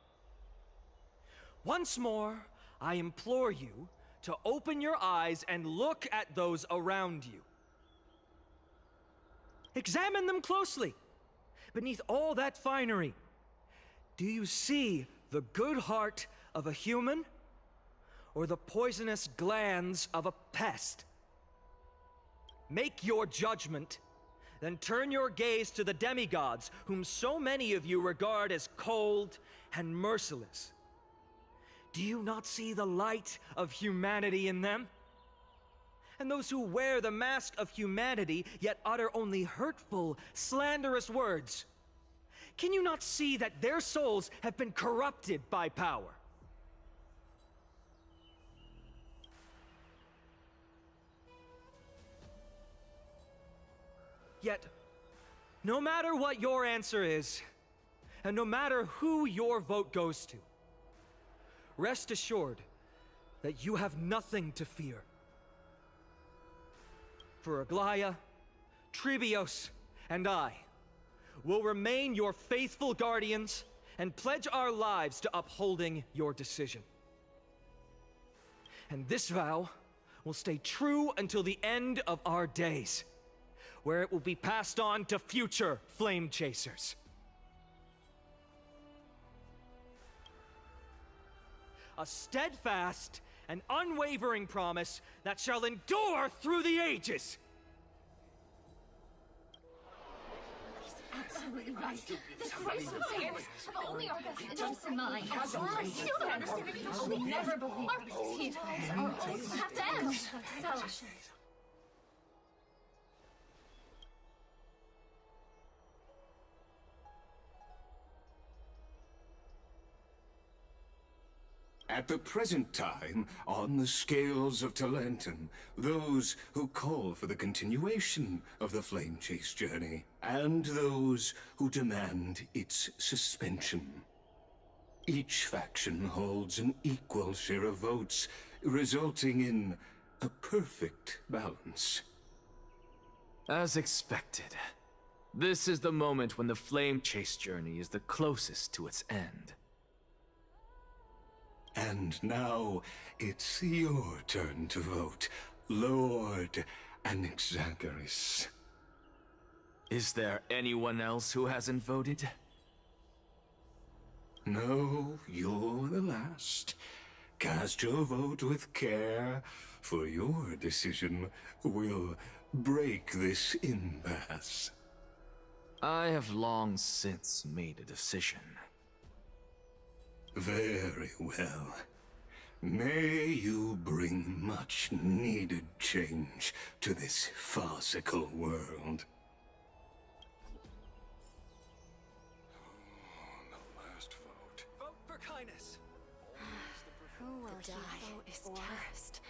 Once more, I implore you to open your eyes and look at those around you. Examine them closely. Beneath all that finery, do you see the good heart of a human or the poisonous glands of a pest? Make your judgment, then turn your gaze to the demigods whom so many of you regard as cold and merciless. Do you not see the light of humanity in them? And those who wear the mask of humanity yet utter only hurtful, slanderous words. Can you not see that their souls have been corrupted by power? Yet, no matter what your answer is, and no matter who your vote goes to, rest assured that you have nothing to fear. For Aglaya, Trebios, and I will remain your faithful guardians and pledge our lives to upholding your decision. And this vow will stay true until the end of our days, where it will be passed on to future Flame Chasers. A steadfast and unwavering promise that shall endure through the ages. Absolutely right. The Chrysos heirs have only our best interests in mind. I still don't understand it. You will never believe our teeth are all have to end. So. At the present time, on the scales of Talentum, those who call for the continuation of the Flame Chase journey, and those who demand its suspension. Each faction holds an equal share of votes, resulting in a perfect balance. As expected. This is the moment when the Flame Chase journey is the closest to its end. And now, it's your turn to vote, Lord Anaxagoras. Is there anyone else who hasn't voted? No, you're the last. Cast your vote with care, for your decision will break this impasse. I have long since made a decision. Very well. May you bring much needed change to this farcical world. Vote for Kindness! Who will he vote for? Cast.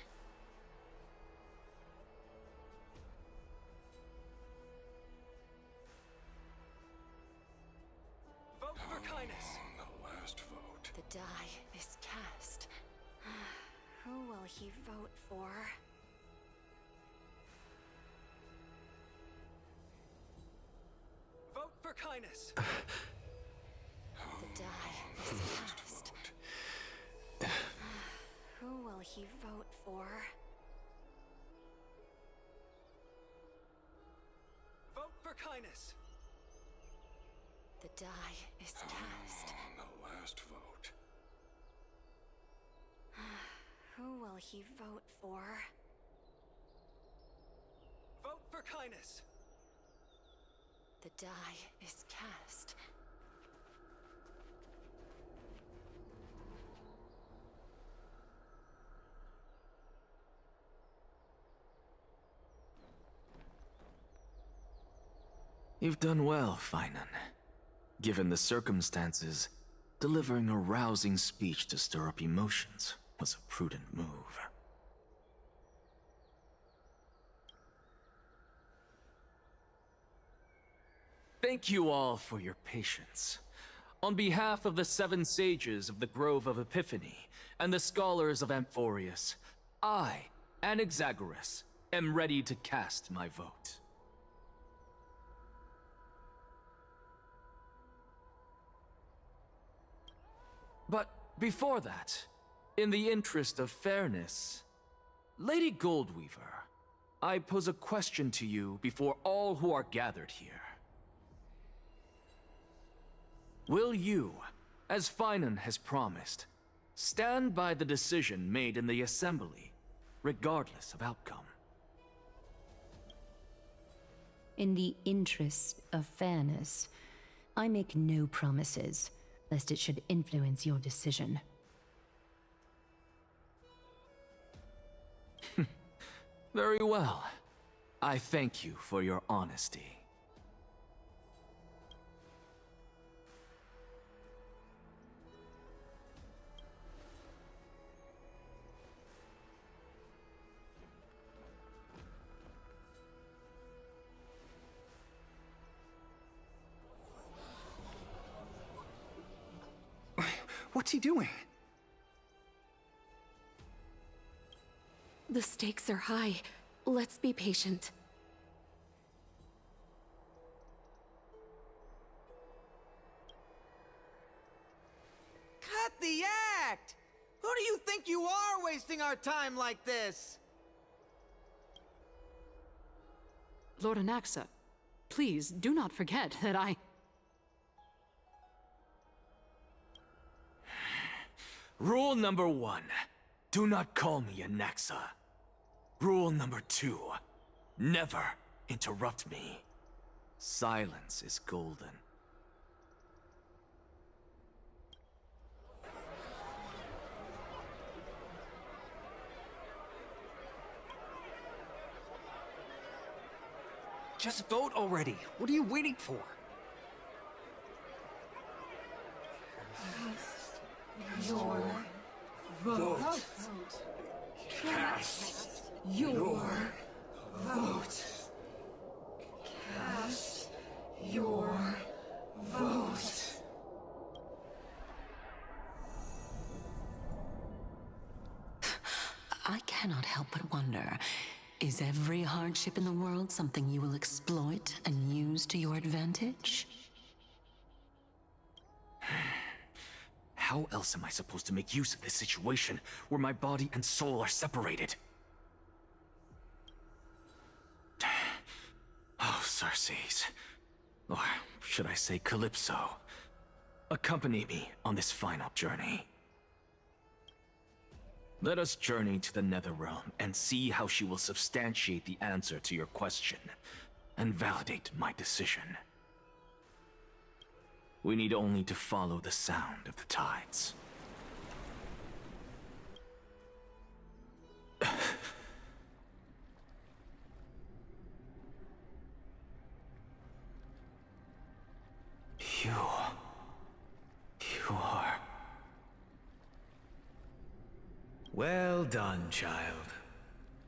Vote for Kindness! The last vote. The die is cast. Who will he vote for? Vote for Kindness! The die is cast. Who will he vote for? Vote for Kindness! The die is cast. The last vote. Who will he vote for? Vote for Kindness! The die is cast. You've done well, Finan. Given the circumstances, delivering a rousing speech to stir up emotions was a prudent move. Thank you all for your patience. On behalf of the 7 sages of the Grove of Epiphany and the scholars of Amphorius, I, Anaxagoras, am ready to cast my vote. But before that, in the interest of fairness, Lady Goldweaver, I pose a question to you before all who are gathered here. Will you, as Finan has promised, stand by the decision made in the Assembly, regardless of outcome? In the interest of fairness, I make no promises, lest it should influence your decision. Very well. I thank you for your honesty. What's he doing? The stakes are high. Let's be patient. Cut the act! Who do you think you are wasting our time like this? Lord Anaxa, please do not forget that I... Rule number 1. Do not call me Anaxa. Rule number 2. Never interrupt me. Silence is golden. Just vote already. What are you waiting for? Your vote. Cast your vote. Cast your vote. cannot help but wonder, is every hardship in the world something you will exploit and use to your advantage? How else am I supposed to make use of this situation where my body and soul are separated? Oh, Xerxes. Or should I say Calypso? Accompany me on this final journey. Let us journey to the Netherrealm and see how she will substantiate the answer to your question and validate my decision. We need only to follow the sound of the tides. You are... Well done, child.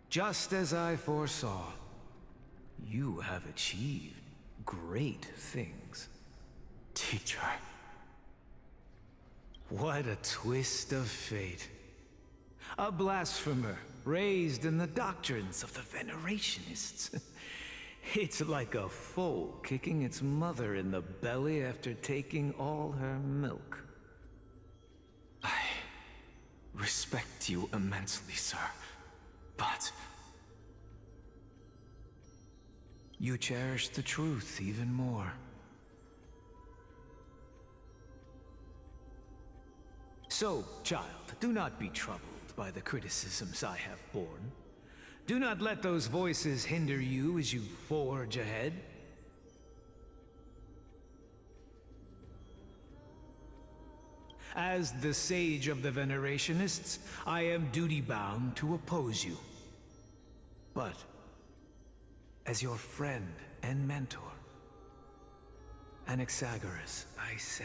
Just as I foresaw, you have achieved great things. Teacher. What a twist of fate. A blasphemer raised in the doctrines of the Venerationists. It's like a foal kicking its mother in the belly after taking all her milk. I respect you immensely, sir, but... You cherish the truth even more. So, child, do not be troubled by the criticisms I have borne. Do not let those voices hinder you as you forge ahead. As the Sage of the Venerationists, I am duty-bound to oppose you. But, as your friend and mentor, Anaxagoras, I say,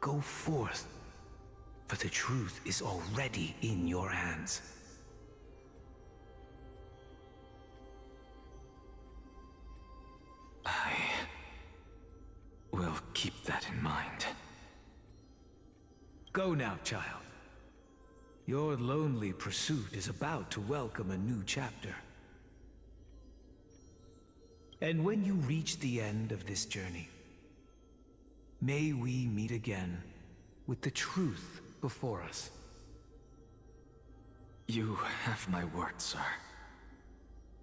go forth, for the truth is already in your hands. I will keep that in mind. Go now, child. Your lonely pursuit is about to welcome a new chapter. And when you reach the end of this journey, may we meet again with the truth before us. You have my word, sir.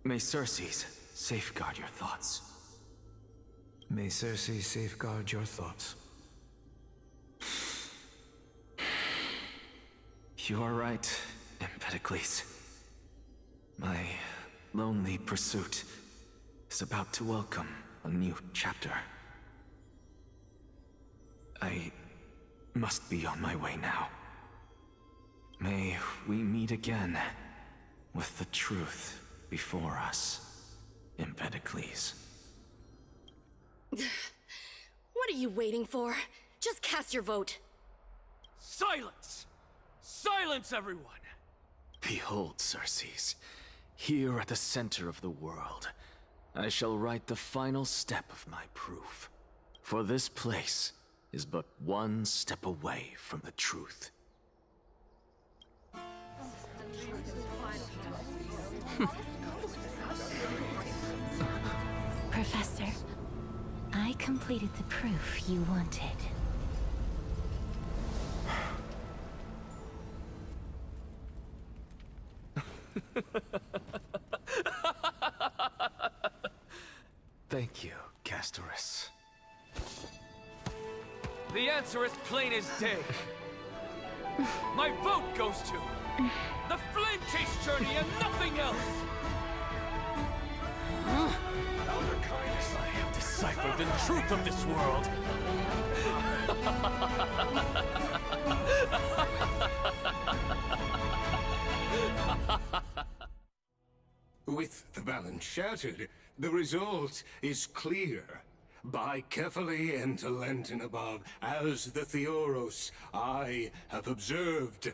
May Xerxes safeguard your thoughts. May Xerxes safeguard your thoughts. You are right, Empedocles. My lonely pursuit is about to welcome a new chapter. I must be on my way now. May we meet again with the truth before us, Empedocles. What are you waiting for? Just cast your vote. Silence! Silence, everyone! Behold, Xerxes, here at the center of the world, I shall write the final step of my proof. For this place is but one step away from the truth. Professor, I completed the proof you wanted. Thank you, Castorus. The answer is plain as day. My vote goes to the Flame Chase journey and nothing else! Elder Kindness, I have deciphered the truth of this world! With the balance shattered, the result is clear. Buy carefully and to Lenten above, as the Theoros I have observed.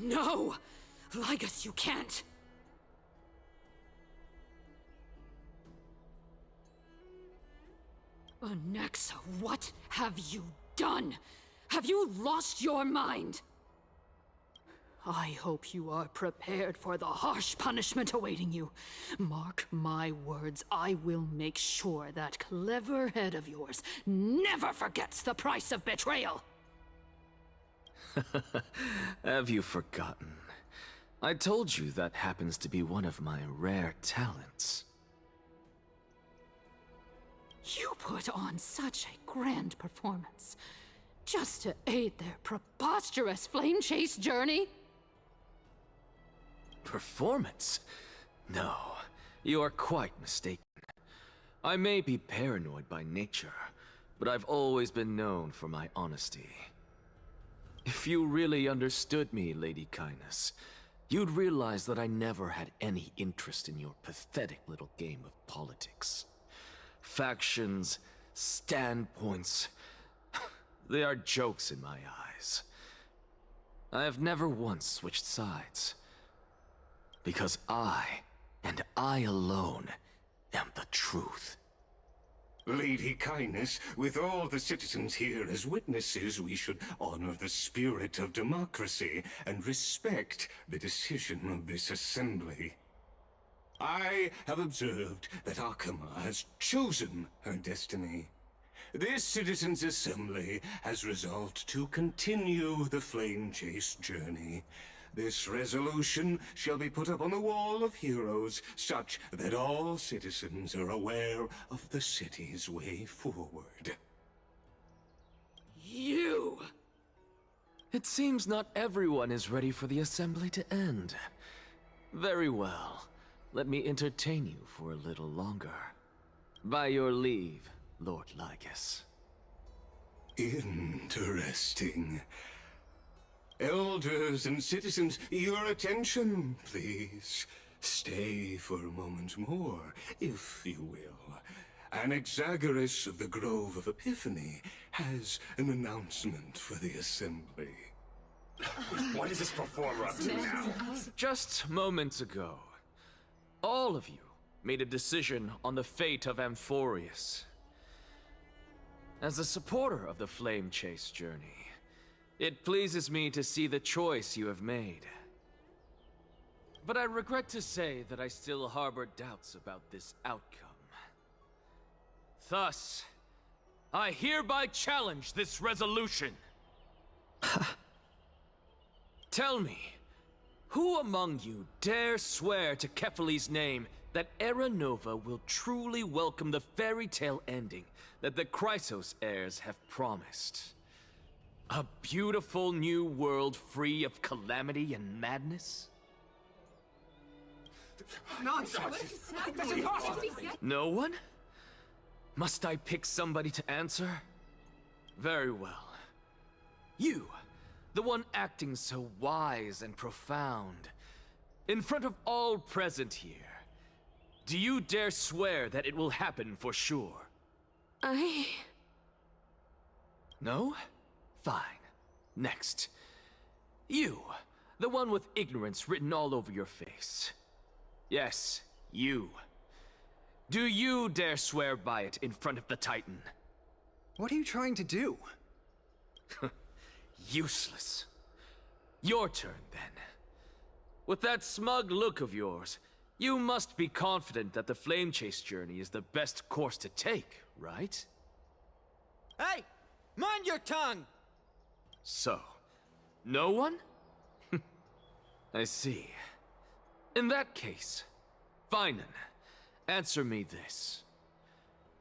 No! Lygus, you can't! Onyxa, what have you done? Have you lost your mind? I hope you are prepared for the harsh punishment awaiting you. Mark my words, I will make sure that clever head of yours never forgets the price of betrayal. Have you forgotten? I told you that happens to be one of my rare talents. You put on such a grand performance, just to aid their preposterous flame chase journey? Performance? No, you are quite mistaken. I may be paranoid by nature, but I've always been known for my honesty. If you really understood me, Lady Kindness, you'd realize that I never had any interest in your pathetic little game of politics. Factions, standpoints, they are jokes in my eyes. I have never once switched sides. Because I, and I alone, am the truth. Lady Kindness, with all the citizens here as witnesses, we should honor the spirit of democracy and respect the decision of this assembly. I have observed that Akama has chosen her destiny. This citizens' assembly has resolved to continue the flame chase journey. This resolution shall be put up on the Wall of Heroes, such that all citizens are aware of the city's way forward. You! It seems not everyone is ready for the assembly to end. Very well. Let me entertain you for a little longer. By your leave, Lord Lygus. Interesting. Elders and citizens, your attention, please. Stay for a moment more, if you will. Anaxagoras of the Grove of Epiphany has an announcement for the assembly. What is this performer up to now? Just moments ago, all of you made a decision on the fate of Amphorius. As a supporter of the Flame Chase journey, it pleases me to see the choice you have made. But I regret to say that I still harbor doubts about this outcome. Thus, I hereby challenge this resolution. Tell me, who among you dare swear to Kefali's name that Era Nova will truly welcome the fairy tale ending that the Chrysos heirs have promised? A beautiful new world free of calamity and madness? Nonsense! That's impossible! No one? Must I pick somebody to answer? Very well. You, the one acting so wise and profound, in front of all present here, do you dare swear that it will happen for sure? No? Fine. Next. You, the one with ignorance written all over your face. Yes, you. Do you dare swear by it in front of the Titan? What are you trying to do? Useless. Your turn, then. With that smug look of yours, you must be confident that the Flame Chase journey is the best course to take, right? Hey! Mind your tongue! So, no one? I see. In that case, Finan, answer me this.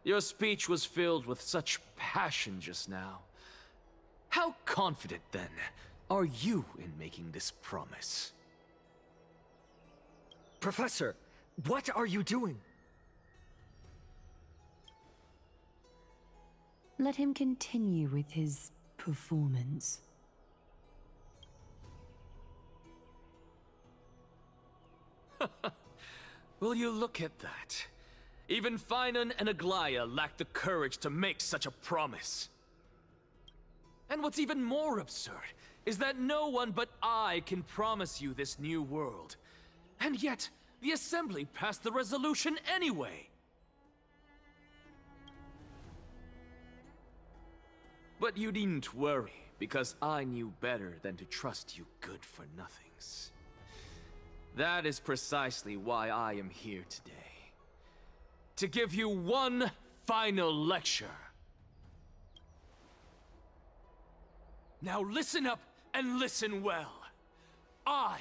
Your speech was filled with such passion just now. How confident, then, are you in making this promise? Professor, what are you doing? Let him continue with his performance. Will you look at that? Even Finan and Aglaya lack the courage to make such a promise. And what's even more absurd is that no one but I can promise you this new world. And yet, the Assembly passed the resolution anyway. But you needn't worry, because I knew better than to trust you good-for-nothings. That is precisely why I am here today. To give you one final lecture. Now listen up and listen well. I,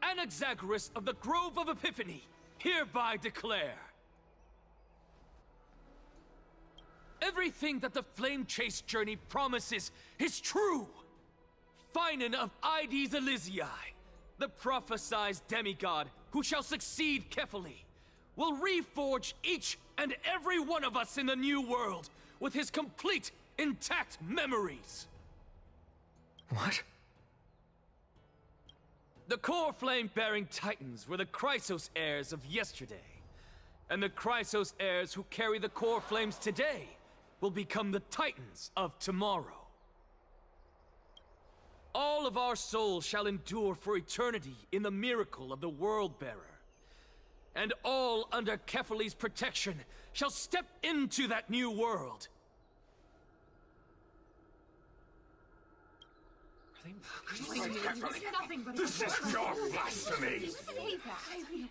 Anaxagoras of the Grove of Epiphany, hereby declare everything that the Flame Chase journey promises is true! Finan of Ides Elysiae, the prophesied demigod who shall succeed Kefali, will reforge each and every one of us in the new world with his complete, intact memories. What? The core flame-bearing titans were the Chrysos heirs of yesterday, and the Chrysos heirs who carry the core flames today will become the titans of tomorrow. All of our souls shall endure for eternity in the miracle of the World-Bearer. And all under Kefali's protection shall step into that new world. This is your blasphemy!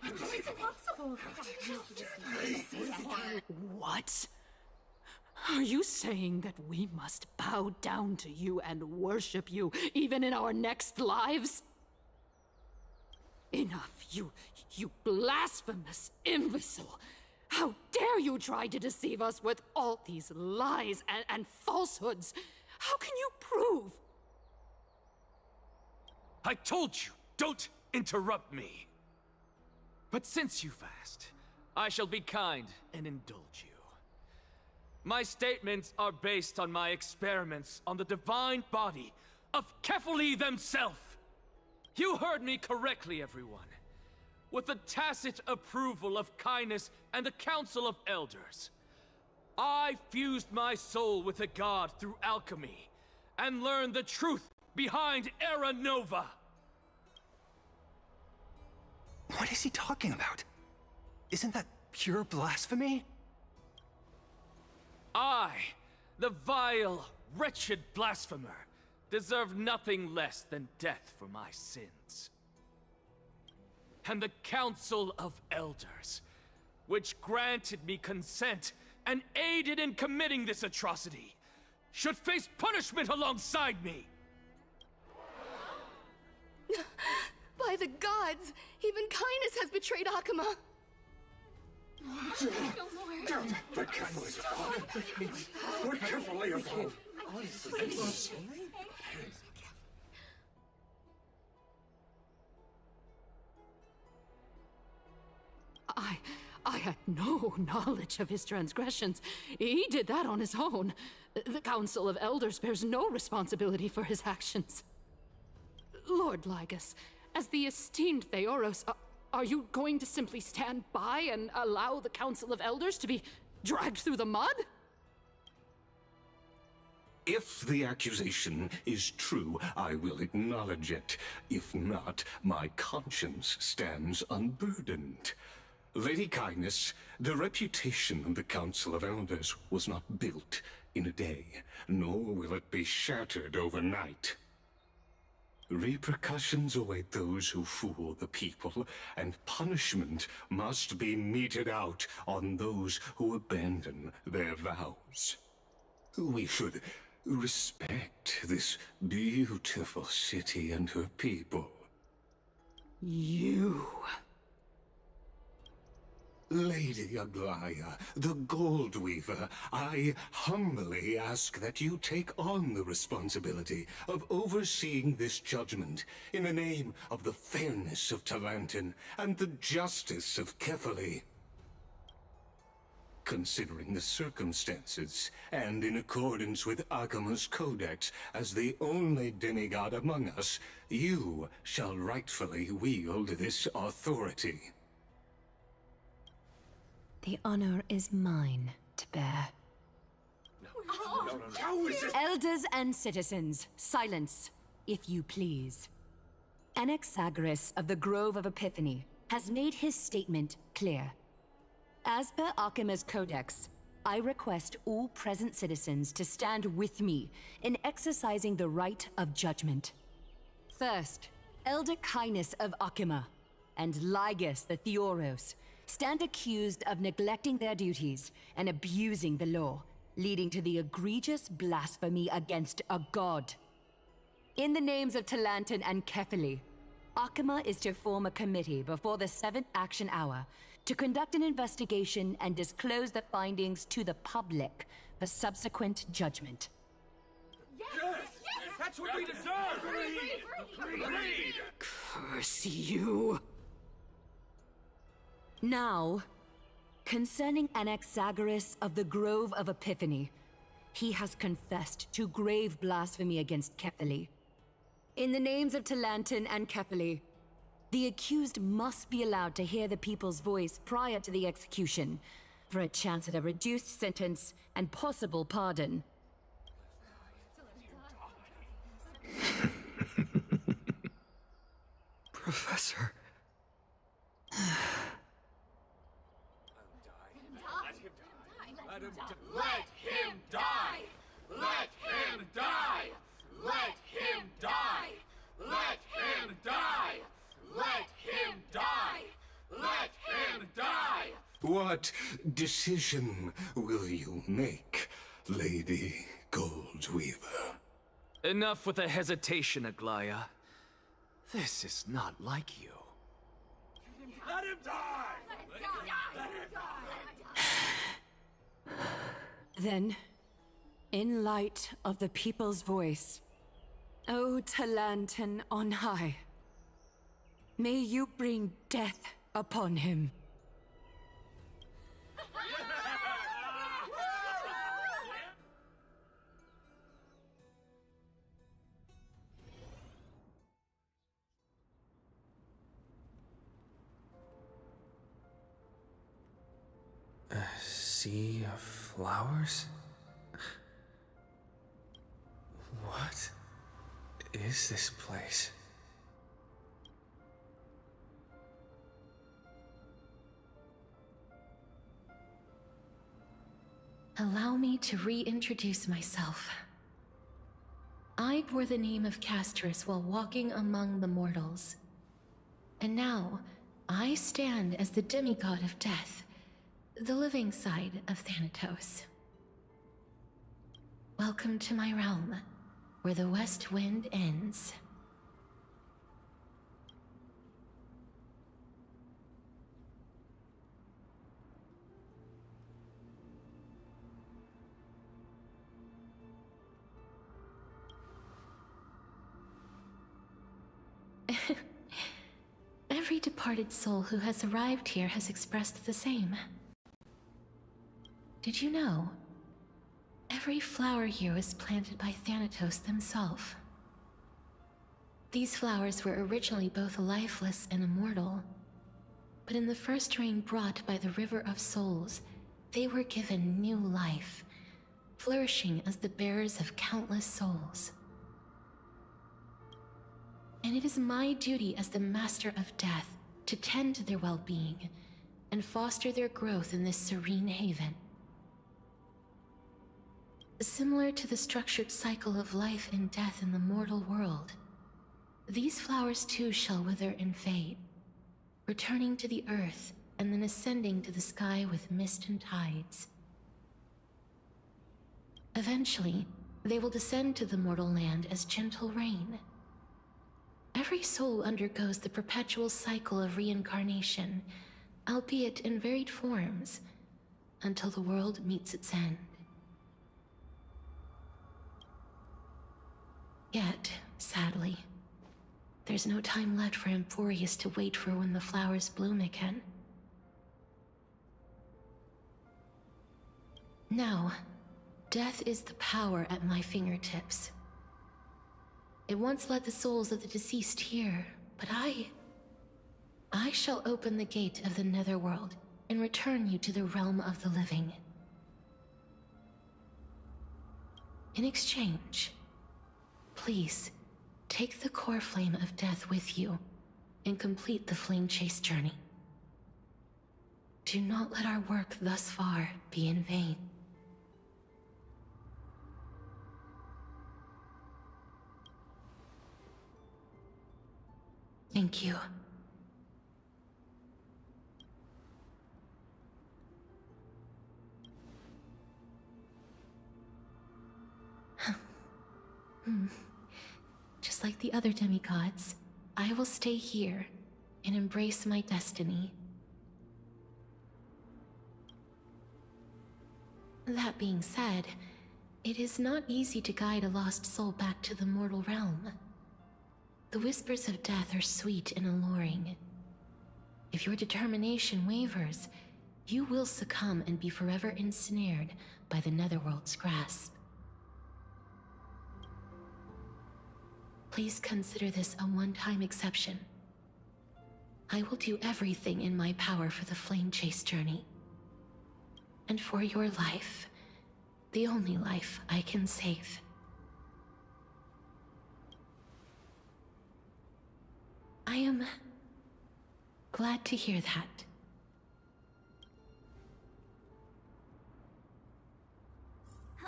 It's impossible. What? Are you saying that we must bow down to you and worship you, even in our next lives? Enough, you blasphemous imbecile! How dare you try to deceive us with all these lies and falsehoods? How can you prove? I told you, don't interrupt me. But since you've asked, I shall be kind and indulge you. My statements are based on my experiments on the divine body of Kefali themselves. You heard me correctly, everyone. With the tacit approval of Kindness and the Council of Elders, I fused my soul with a god through alchemy and learned the truth behind Era Nova. What is he talking about? Isn't that pure blasphemy? I, the vile, wretched blasphemer, deserve nothing less than death for my sins. And the Council of Elders, which granted me consent and aided in committing this atrocity, should face punishment alongside me. By the gods, even Kindness has betrayed Akuma. The Kefali's above. We're Kefali above. I had no knowledge of his transgressions. He did that on his own. The Council of Elders bears no responsibility for his actions. Lord Lygus, as the esteemed Theoros, are you going to simply stand by and allow the Council of Elders to be dragged through the mud? If the accusation is true, I will acknowledge it. If not, my conscience stands unburdened. Lady Kindness, the reputation of the Council of Elders was not built in a day, nor will it be shattered overnight. Repercussions await those who fool the people, and punishment must be meted out on those who abandon their vows. We should respect this beautiful city and her people. You... Lady Aglaya, the Gold Weaver, I humbly ask that you take on the responsibility of overseeing this judgment in the name of the fairness of Talantin and the justice of Kefali. Considering the circumstances, and in accordance with Akuma's codex as the only demigod among us, you shall rightfully wield this authority. The honor is mine to bear. Elders and citizens, silence, if you please. Anaxagoras of the Grove of Epiphany has made his statement clear. As per Akuma's codex, I request all present citizens to stand with me in exercising the right of judgment. First, Elder Cainus of Akima and Lygus the Theoros stand accused of neglecting their duties and abusing the law, leading to the egregious blasphemy against a god. In the names of Talantin and Kefili, Akima is to form a committee before the 7th Action Hour to conduct an investigation and disclose the findings to the public for subsequent judgment. Yes! That's what we deserve! Agreed! Curse you! Now, concerning Anaxagoras of the Grove of Epiphany, he has confessed to grave blasphemy against Kefili. In the names of Talantin and Kefili, the accused must be allowed to hear the people's voice prior to the execution, for a chance at a reduced sentence and possible pardon. Professor. Let him die! Let him die! Let him die! Let him die! Let him die! Let him die! What decision will you make, Lady Goldweaver? Enough with the hesitation, Aglaya. This is not like you. Let him die! Let him die! Then, in light of the people's voice, O Talantin on high, may you bring death upon him. A sea of flowers? What is this place? Allow me to reintroduce myself. I bore the name of Castorus while walking among the mortals. And now, I stand as the demigod of death, the living side of Thanatos. Welcome to my realm, where the west wind ends. Every departed soul who has arrived here has expressed the same. Did you know? Every flower here was planted by Thanatos themselves. These flowers were originally both lifeless and immortal, but in the first rain brought by the River of Souls, they were given new life, flourishing as the bearers of countless souls. And it is my duty as the Master of Death to tend to their well-being and foster their growth in this serene haven. Similar to the structured cycle of life and death in the mortal world, these flowers too shall wither and fade, returning to the earth and then ascending to the sky with mist and tides. Eventually, they will descend to the mortal land as gentle rain. Every soul undergoes the perpetual cycle of reincarnation, albeit in varied forms, until the world meets its end. Yet, sadly, there's no time left for Emporius to wait for when the flowers bloom again. Now, death is the power at my fingertips. It once led the souls of the deceased here, but I shall open the gate of the Netherworld and return you to the realm of the living. In exchange, please, take the core flame of death with you and complete the flame chase journey. Do not let our work thus far be in vain. Thank you. Just like the other demigods, I will stay here and embrace my destiny. That being said, it is not easy to guide a lost soul back to the mortal realm. The whispers of death are sweet and alluring. If your determination wavers, you will succumb and be forever ensnared by the Netherworld's grasp. Please consider this a one-time exception. I will do everything in my power for the Flame Chase journey. And for your life, the only life I can save. I am glad to hear that.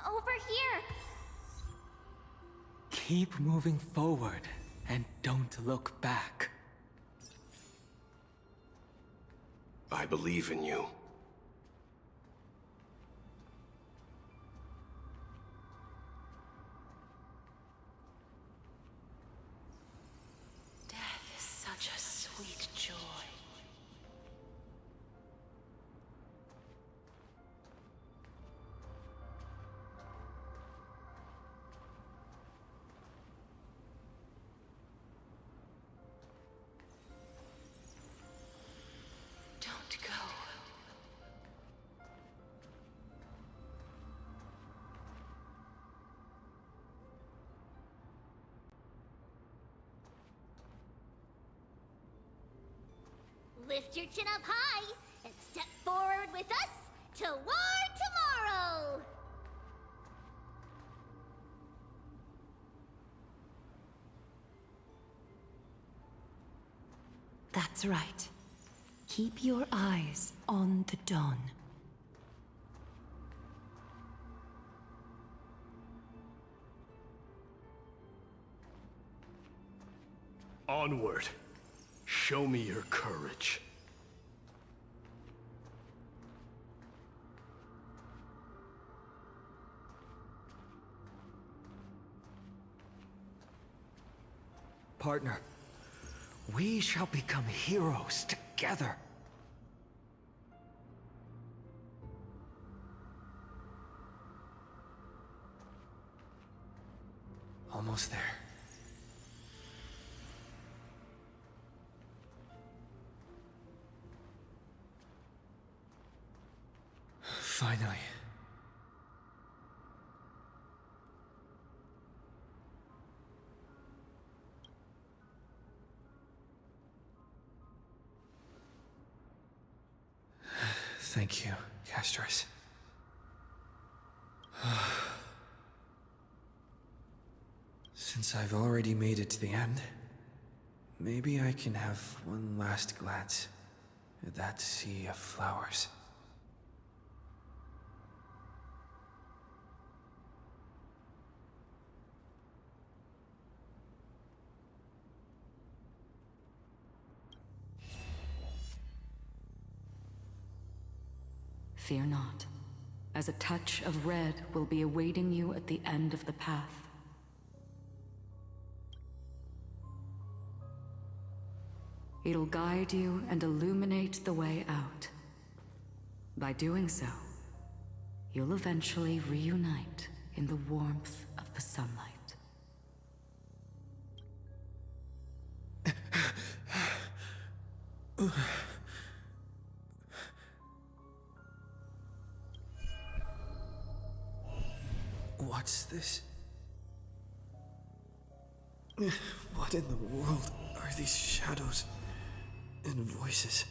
Over here! Keep moving forward and don't look back. I believe in you. Death is such a sweet joy. Don't go. Lift your chin up high and step forward with us to war tomorrow! That's right. Keep your eyes on the dawn. Onward. Show me your courage. Partner, we shall become heroes together. Almost there. Finally. Thank you, Castris. Since I've already made it to the end, maybe I can have one last glance at that sea of flowers. Fear not, as a touch of red will be awaiting you at the end of the path. It'll guide you and illuminate the way out. By doing so, you'll eventually reunite in the warmth of the sunlight. What's this? What in the world are these shadows and voices?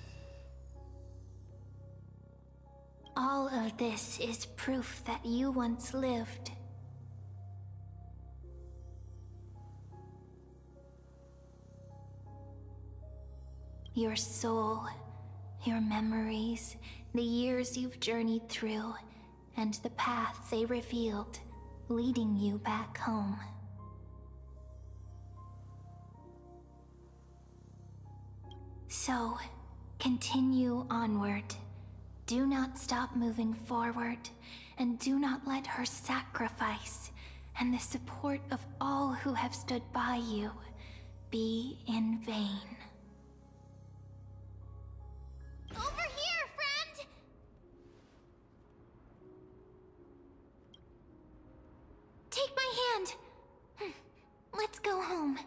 All of this is proof that you once lived. Your soul, your memories, the years you've journeyed through, and the path they revealed, leading you back home. So, continue onward. Do not stop moving forward, and do not let her sacrifice and the support of all who have stood by you be in vain. Over here, friend! Take my hand. Let's go home.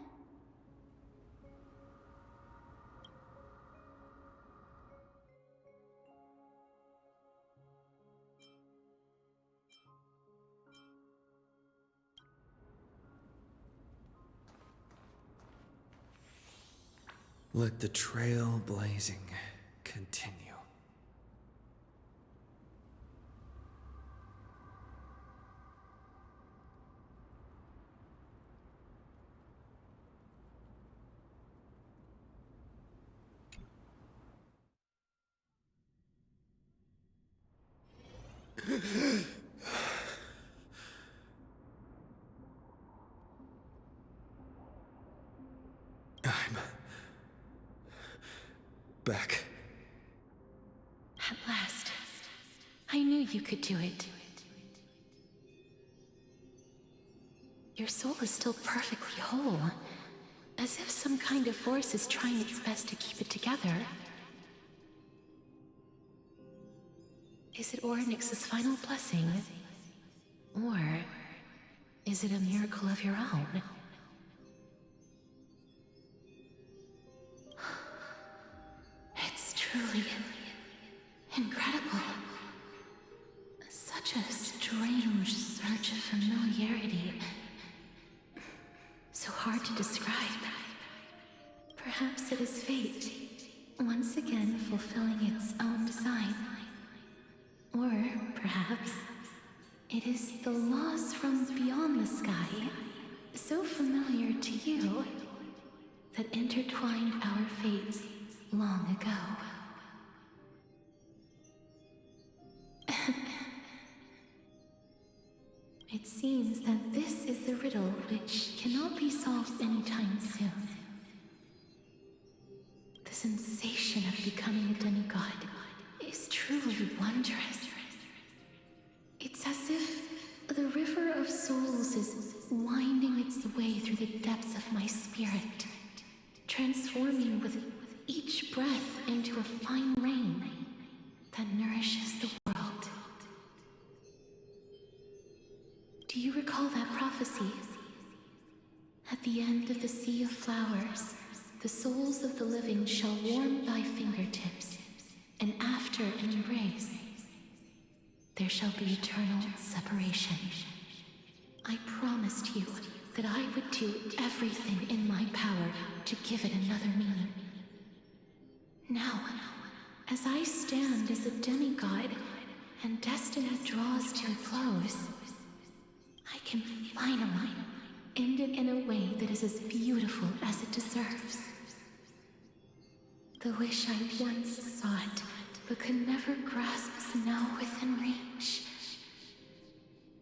Let the trail blazing continue. I'm back. At last. I knew you could do it. Your soul is still perfectly whole. As if some kind of force is trying its best to keep it together. Is it Orynyx's final blessing? Or is it a miracle of your own? It's truly incredible. Such a strange surge of familiarity. So hard to describe. Perhaps it is fate, once again fulfilling its own design. Or perhaps it is the laws from beyond the sky, so familiar to you, that intertwined our fates long ago. It seems that this is the riddle which cannot be solved anytime soon. The sensation of becoming a demigod is truly wondrous. It's as if the river of souls is winding its way through the depths of my spirit, transforming with each breath into a fine rain that nourishes the world. Do you recall that prophecy? At the end of the sea of flowers, the souls of the living shall warm thy fingertips, and after an embrace, there shall be eternal separation. I promised you that I would do everything in my power to give it another meaning. Now, as I stand as a demigod and destiny draws to a close, I can finally end it in a way that is as beautiful as it deserves. The wish I once sought, but could never grasp, is now within reach.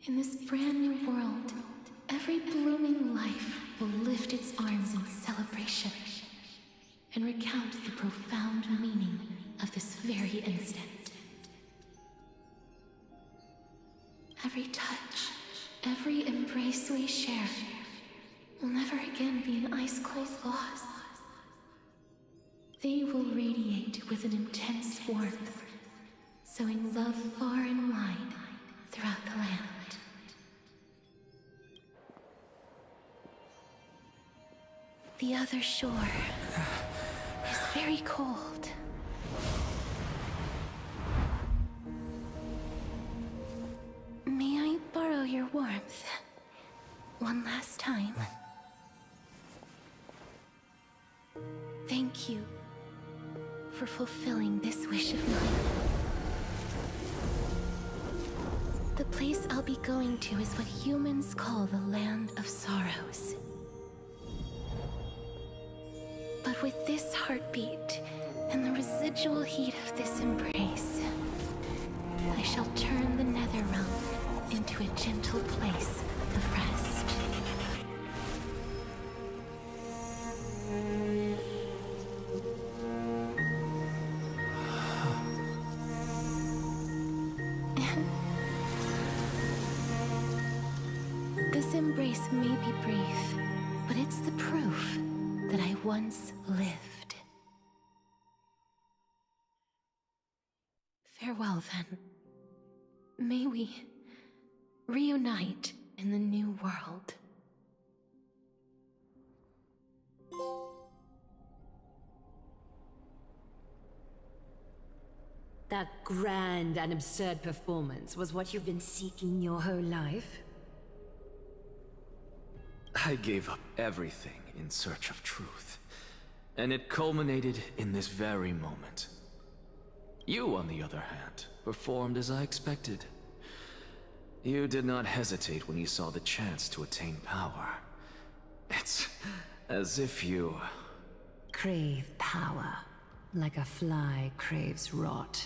In this brand new world, every blooming life will lift its arms in celebration and recount the profound meaning of this very instant. Every touch, every embrace we share will never again be an ice-cold loss. They will radiate with an intense warmth, sowing love far and wide throughout the land. The other shore is very cold. May I borrow your warmth one last time? Thank you for fulfilling this wish of mine. The place I'll be going to is what humans call the Land of Sorrows. But with this heartbeat and the residual heat of this embrace, I shall turn the nether realm into a gentle place of rest. embrace may be brief, but it's the proof that I once lived. Farewell, then. May we reunite in the new world. That grand and absurd performance was what you've been seeking your whole life? I gave up everything in search of truth, and it culminated in this very moment. You, on the other hand, performed as I expected. You did not hesitate when you saw the chance to attain power. It's as if you... Crave power, like a fly craves rot.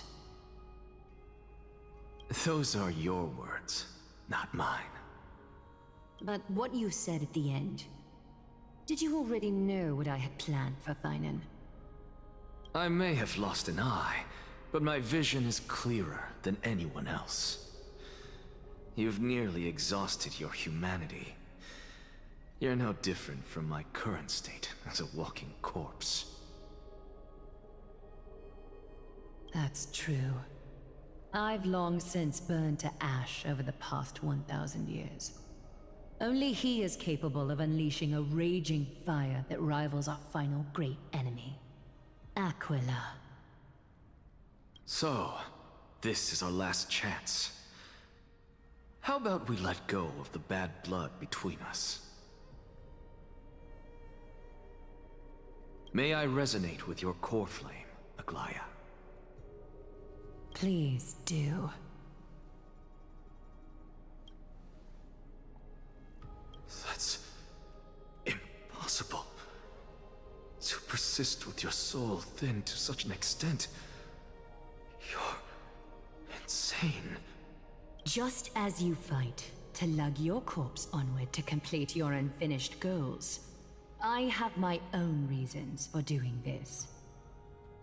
Those are your words, not mine. But what you said at the end, did you already know what I had planned for Thynan? I may have lost an eye, but my vision is clearer than anyone else. You've nearly exhausted your humanity. You're no different from my current state as a walking corpse. That's true. I've long since burned to ash over the past 1,000 years. Only he is capable of unleashing a raging fire that rivals our final great enemy, Aquila. So, this is our last chance. How about we let go of the bad blood between us? May I resonate with your core flame, Aglaya? Please do. That's impossible. To persist with your soul thin to such an extent. You're insane. Just as you fight to lug your corpse onward to complete your unfinished goals, I have my own reasons for doing this.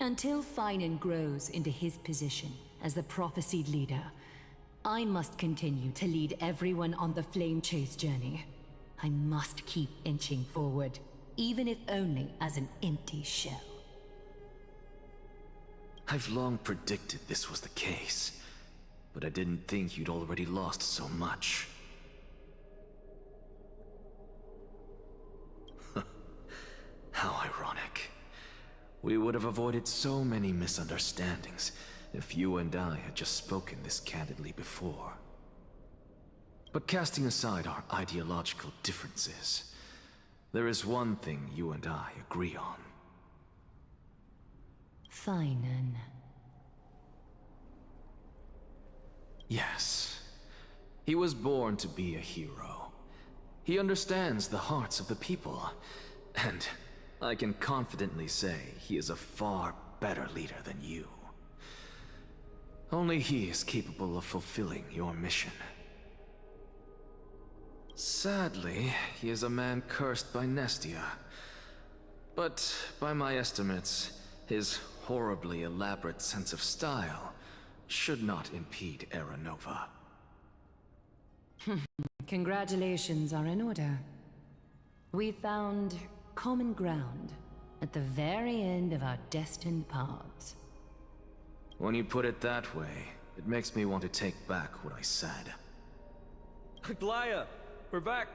Until Thynan grows into his position as the prophesied leader, I must continue to lead everyone on the flame chase journey. I must keep inching forward, even if only as an empty shell. I've long predicted this was the case, but I didn't think you'd already lost so much. How ironic. We would have avoided so many misunderstandings if you and I had just spoken this candidly before. But casting aside our ideological differences, there is one thing you and I agree on. Thynan. Yes. He was born to be a hero. He understands the hearts of the people, and I can confidently say he is a far better leader than you. Only he is capable of fulfilling your mission. Sadly, he is a man cursed by Nestia. But by my estimates, his horribly elaborate sense of style should not impede Era Nova. Congratulations are in order. We found common ground at the very end of our destined paths. When you put it that way, it makes me want to take back what I said. Aglaya, we're back!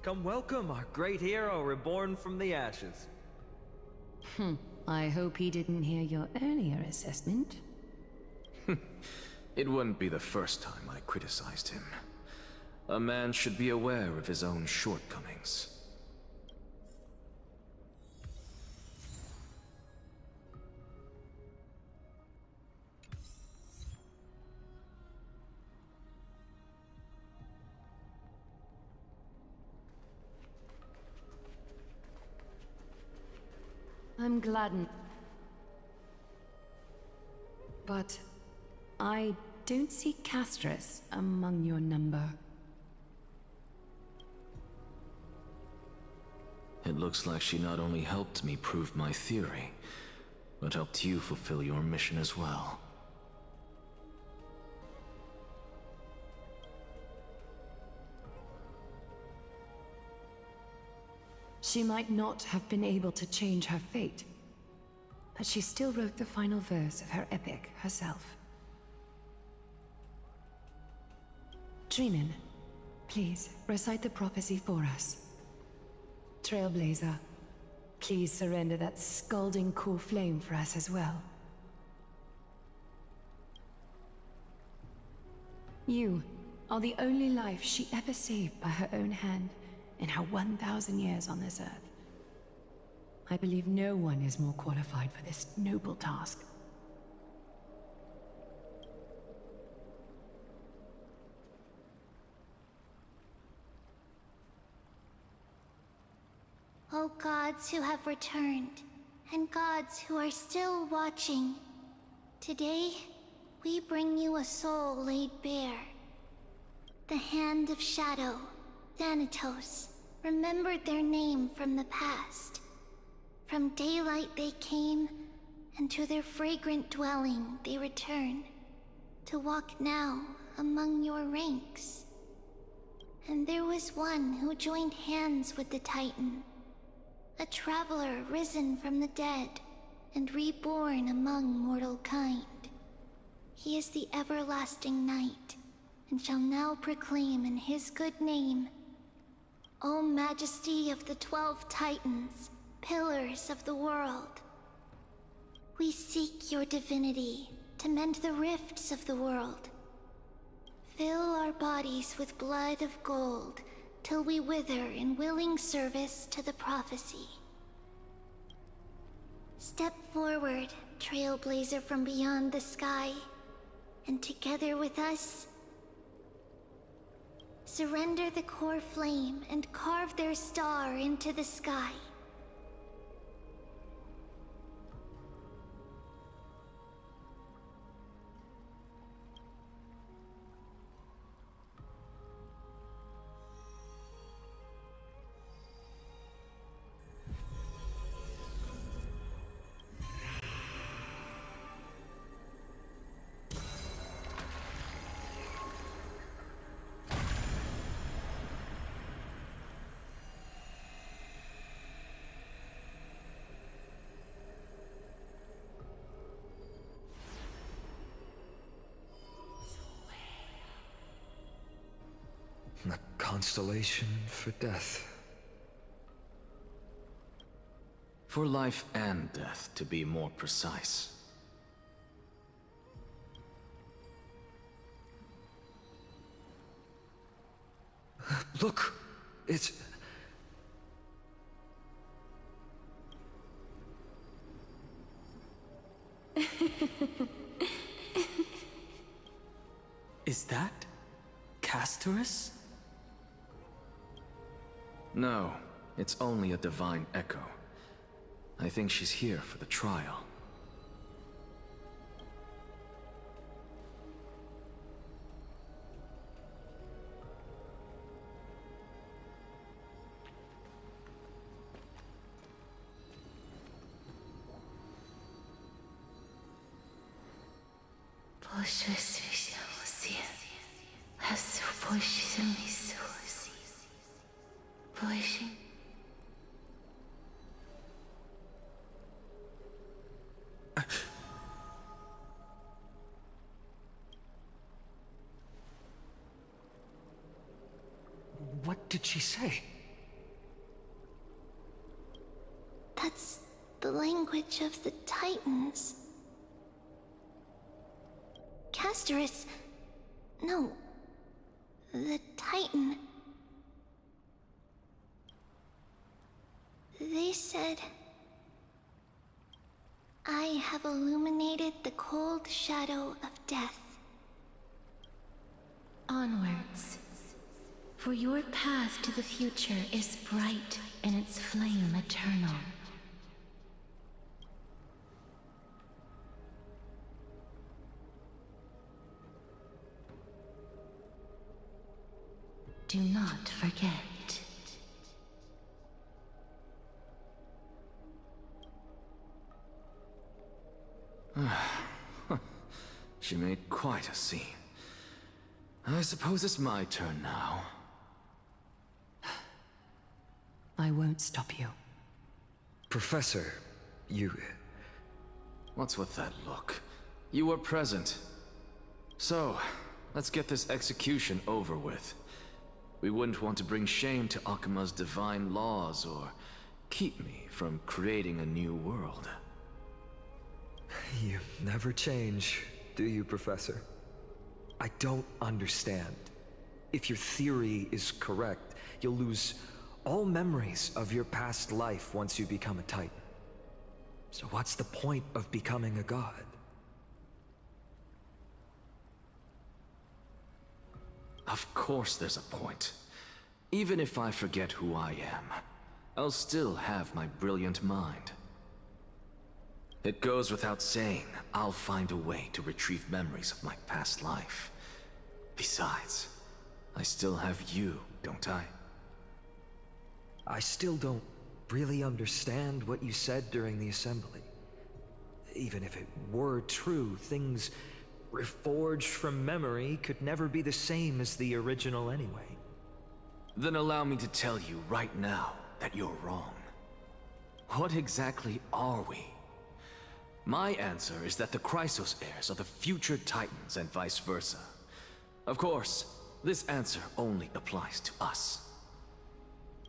Come welcome our great hero reborn from the ashes. I hope he didn't hear your earlier assessment. It wouldn't be the first time I criticized him. A man should be aware of his own shortcomings. I'm gladdened. But I don't see Castris among your number. It looks like she not only helped me prove my theory, but helped you fulfill your mission as well. She might not have been able to change her fate, but she still wrote the final verse of her epic herself. Trinan, please recite the prophecy for us. Trailblazer, please surrender that scalding cool flame for us as well. You are the only life she ever saved by her own hand in her 1,000 years on this earth. I believe no one is more qualified for this noble task. O gods who have returned, and gods who are still watching, today we bring you a soul laid bare. The Hand of Shadow, Thanatos, remembered their name from the past. From daylight they came, and to their fragrant dwelling they return, to walk now among your ranks. And there was one who joined hands with the Titan, a traveler risen from the dead and reborn among mortal kind. He is the everlasting night, and shall now proclaim in his good name, O Majesty of the 12 Titans, pillars of the world. We seek your divinity to mend the rifts of the world. Fill our bodies with blood of gold till we wither in willing service to the prophecy. Step forward, trailblazer from beyond the sky, and together with us, surrender the core flame and carve their star into the sky. A constellation for death. For life and death, to be more precise. Look! It's... Is that Castorus? No, it's only a divine echo. I think she's here for the trial. What did she say? That's the language of the Titans. Castorus... No. The Titan... They said... I have illuminated the cold shadow of death. Onwards. For your path to the future is bright and its flame eternal. Do not forget. She made quite a scene. I suppose it's my turn now. I won't stop you. Professor, you... What's with that look? You were present. So, let's get this execution over with. We wouldn't want to bring shame to Akima's divine laws or keep me from creating a new world. You never change, do you, Professor? I don't understand. If your theory is correct, you'll lose all memories of your past life once you become a Titan. So what's the point of becoming a god? Of course there's a point. Even if I forget who I am, I'll still have my brilliant mind. It goes without saying, I'll find a way to retrieve memories of my past life. Besides, I still have you, don't I? I still don't really understand what you said during the assembly. Even if it were true, things reforged from memory could never be the same as the original anyway. Then allow me to tell you right now that you're wrong. What exactly are we? My answer is that the Chrysos heirs are the future Titans and vice versa. Of course, this answer only applies to us.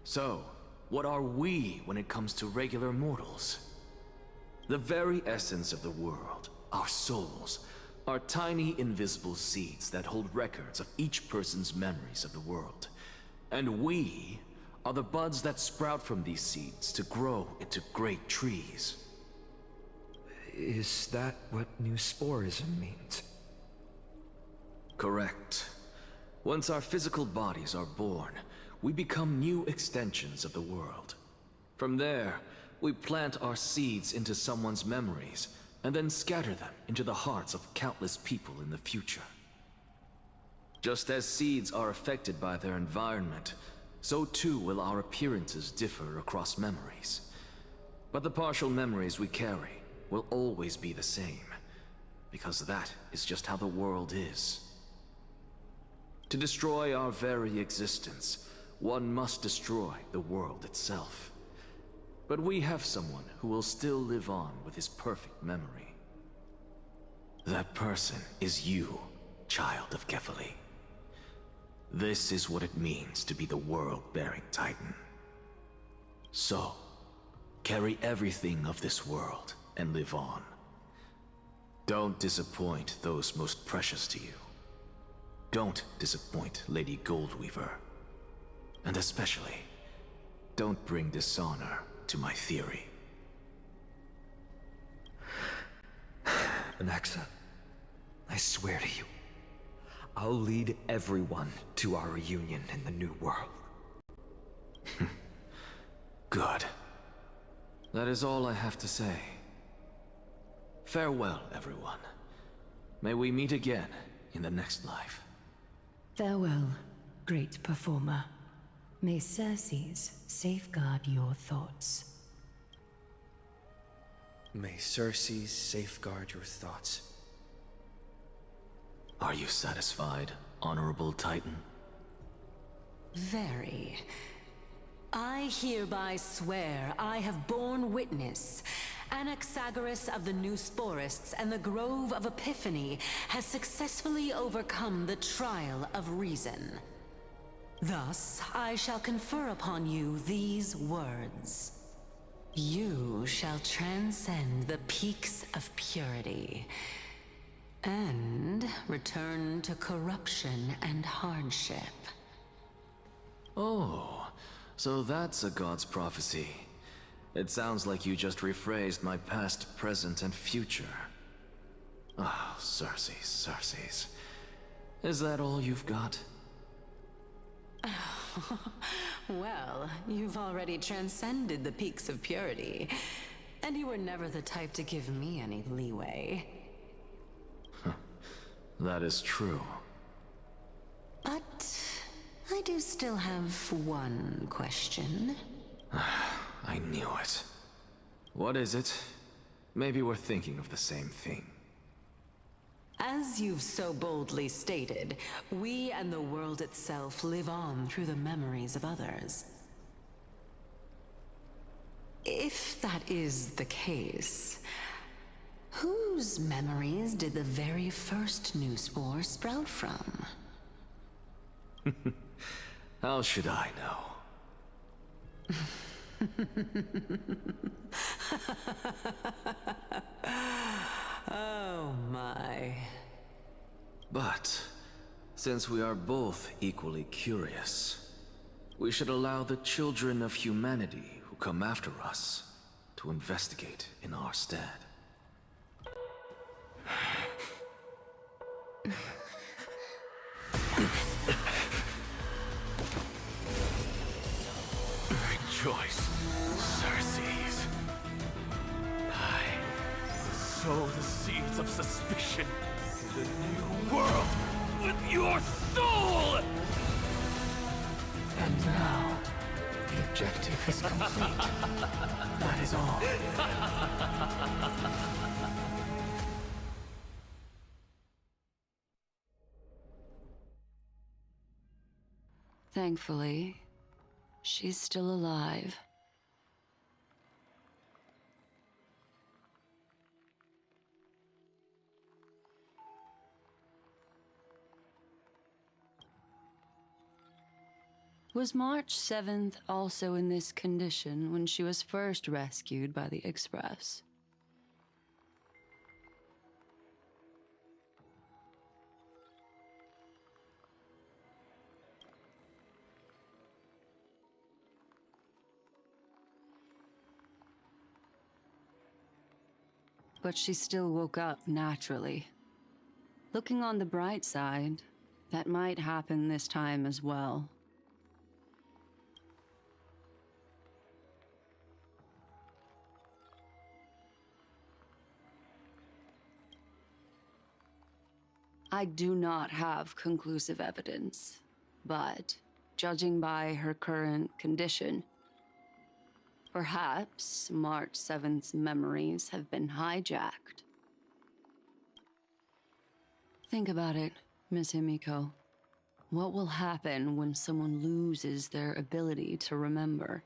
So, what are we when it comes to regular mortals? The very essence of the world, our souls, are tiny invisible seeds that hold records of each person's memories of the world. And we are the buds that sprout from these seeds to grow into great trees. Is that what New Sporism means? Correct. Once our physical bodies are born, we become new extensions of the world. From there, we plant our seeds into someone's memories, and then scatter them into the hearts of countless people in the future. Just as seeds are affected by their environment, so too will our appearances differ across memories. But the partial memories we carry will always be the same, because that is just how the world is. To destroy our very existence, one must destroy the world itself. But we have someone who will still live on with his perfect memory. That person is you, child of Kefali. This is what it means to be the world-bearing Titan. So, carry everything of this world and live on. Don't disappoint those most precious to you. Don't disappoint Lady Goldweaver. And especially, don't bring dishonor to my theory. Anaxa, I swear to you, I'll lead everyone to our reunion in the new world. Good. That is all I have to say. Farewell, everyone. May we meet again in the next life. Farewell, great performer. May Circes safeguard your thoughts. May Circes safeguard your thoughts. Are you satisfied, Honorable Titan? Very. I hereby swear I have borne witness. Anaxagoras of the New Sporists and the Grove of Epiphany has successfully overcome the trial of reason. Thus, I shall confer upon you these words. You shall transcend the peaks of purity and return to corruption and hardship. Oh, so that's a god's prophecy. It sounds like you just rephrased my past, present, and future. Ah, Circes, Circes. Is that all you've got? Well, you've already transcended the peaks of purity, and you were never the type to give me any leeway. That is true. But I do still have one question. I knew it. What is it? Maybe we're thinking of the same thing. As you've so boldly stated, we and the world itself live on through the memories of others. If that is the case, whose memories did the very first new spore sprout from? How should I know? Oh my. But, since we are both equally curious, we should allow the children of humanity who come after us to investigate in our stead. Rejoice, Circes. I sow the seeds of suspicion in the new world with your soul! And now, the objective is complete. That is all. Thankfully, she's still alive. Was March 7th also in this condition when she was first rescued by the Express? But she still woke up naturally. Looking on the bright side, that might happen this time as well. I do not have conclusive evidence, but judging by her current condition, perhaps March 7th's memories have been hijacked. Think about it, Miss Himiko. What will happen when someone loses their ability to remember?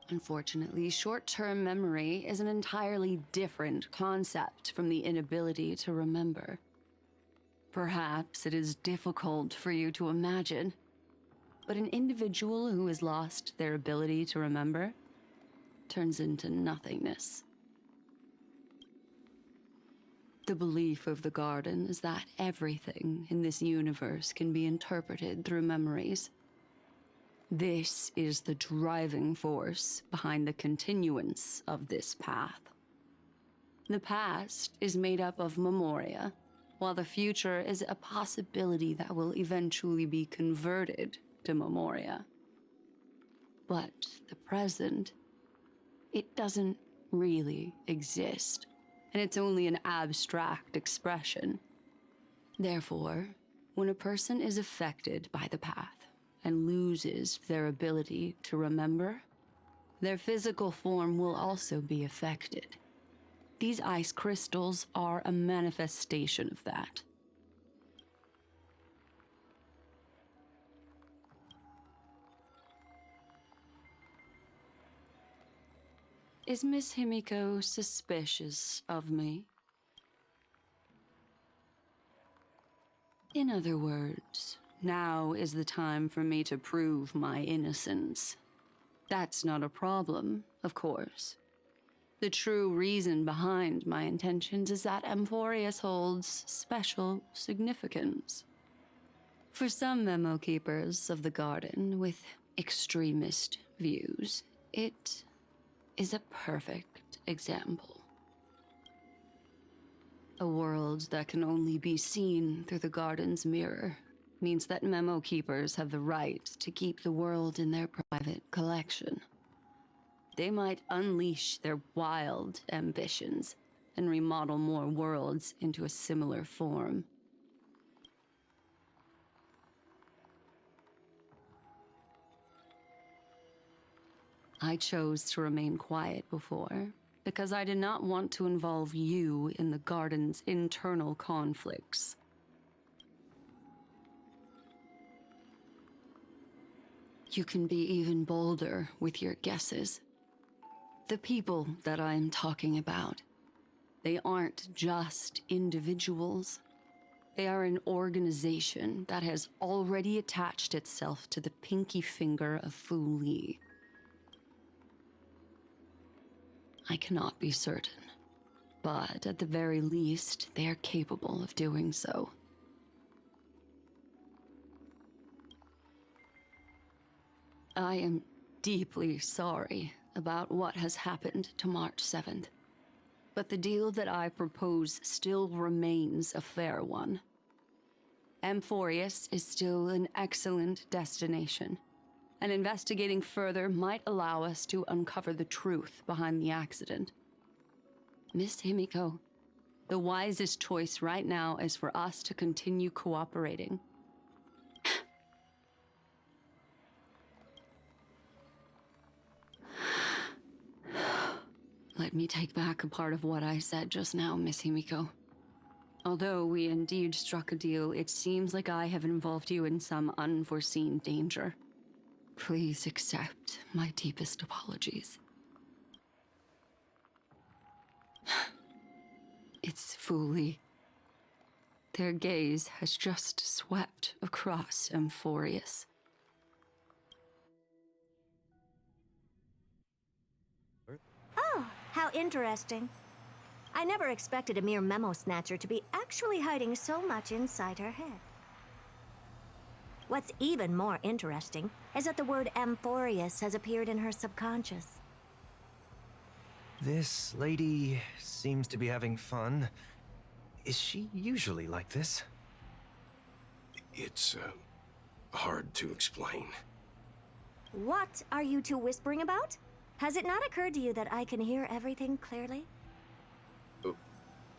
Unfortunately, short-term memory is an entirely different concept from the inability to remember. Perhaps it is difficult for you to imagine, but an individual who has lost their ability to remember turns into nothingness. The belief of the Garden is that everything in this universe can be interpreted through memories. This is the driving force behind the continuance of this path. The past is made up of memoria, while the future is a possibility that will eventually be converted to memoria. But the present, it doesn't really exist, and it's only an abstract expression. Therefore, when a person is affected by the path, and loses their ability to remember, their physical form will also be affected. These ice crystals are a manifestation of that. Is Miss Himiko suspicious of me? In other words, now is the time for me to prove my innocence. That's not a problem, of course. The true reason behind my intentions is that Amphorius holds special significance. For some memo keepers of the Garden with extremist views, it is a perfect example. A world that can only be seen through the Garden's mirror means that memo keepers have the right to keep the world in their private collection. They might unleash their wild ambitions and remodel more worlds into a similar form. I chose to remain quiet before, because I did not want to involve you in the Garden's internal conflicts. you can be even bolder with your guesses. The people that I'm talking about, they aren't just individuals. They are an organization that has already attached itself to the pinky finger of Fu Li. I cannot be certain, but at the very least, they are capable of doing so. I am deeply sorry about what has happened to March 7th. But the deal that I propose still remains a fair one. Amphorius is still an excellent destination, and investigating further might allow us to uncover the truth behind the accident. Miss Himiko, the wisest choice right now is for us to continue cooperating. Let me take back a part of what I said just now, Miss Himiko. Although we indeed struck a deal, it seems like I have involved you in some unforeseen danger. Please accept my deepest apologies. It's Fu Li. Their gaze has just swept across Amphorius. Oh, how interesting. I never expected a mere memo snatcher to be actually hiding so much inside her head. What's even more interesting is that the word Amphorius has appeared in her subconscious. This lady seems to be having fun. Is she usually like this? It's, hard to explain. What are you two whispering about? Has it not occurred to you that I can hear everything clearly?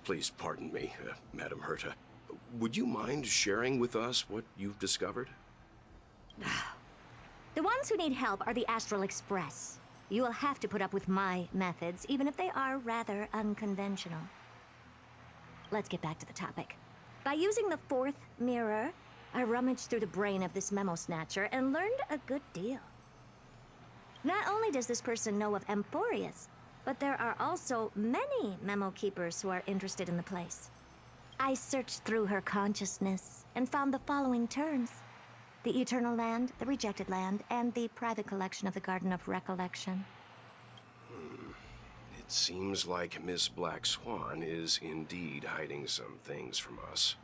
Please pardon me, Madam Herta. Would you mind sharing with us what you've discovered? The ones who need help are the Astral Express. You will have to put up with my methods, even if they are rather unconventional. Let's get back to the topic. By using the fourth mirror, I rummaged through the brain of this memo snatcher and learned a good deal. Not only does this person know of Amphorius, but there are also many memo keepers who are interested in the place. I searched through her consciousness and found the following terms: the Eternal Land, the Rejected Land, and the private collection of the Garden of Recollection. It seems like Miss Black Swan is indeed hiding some things from us.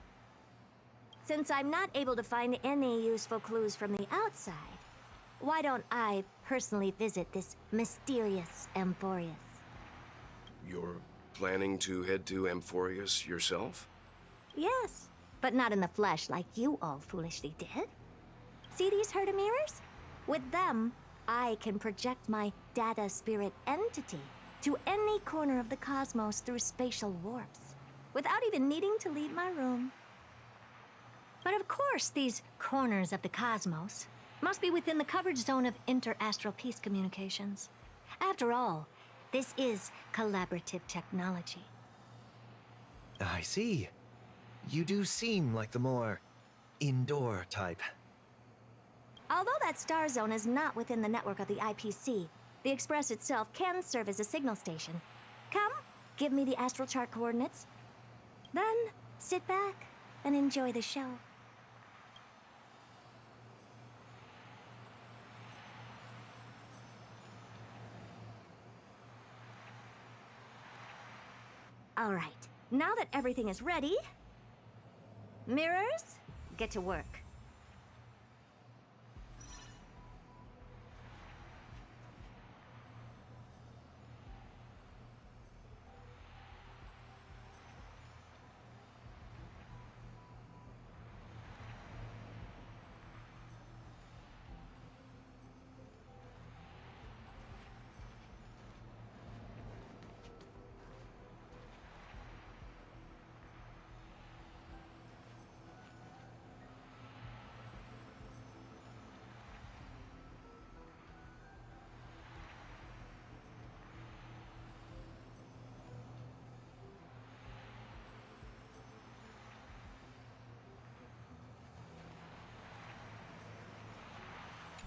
Since I'm not able to find any useful clues from the outside, why don't I personally visit this mysterious Amphorius? You're planning to head to Amphorius yourself? Yes, but not in the flesh like you all foolishly did. See these Herta mirrors? With them, I can project my data spirit entity to any corner of the cosmos through spatial warps, without even needing to leave my room. But of course, these corners of the cosmos must be within the coverage zone of inter-astral peace communications. After all, this is collaborative technology. I see. You do seem like the more indoor type. Although that star zone is not within the network of the IPC, the Express itself can serve as a signal station. Come, give me the astral chart coordinates. Then, sit back and enjoy the show. All right, now that everything is ready, mirrors, get to work.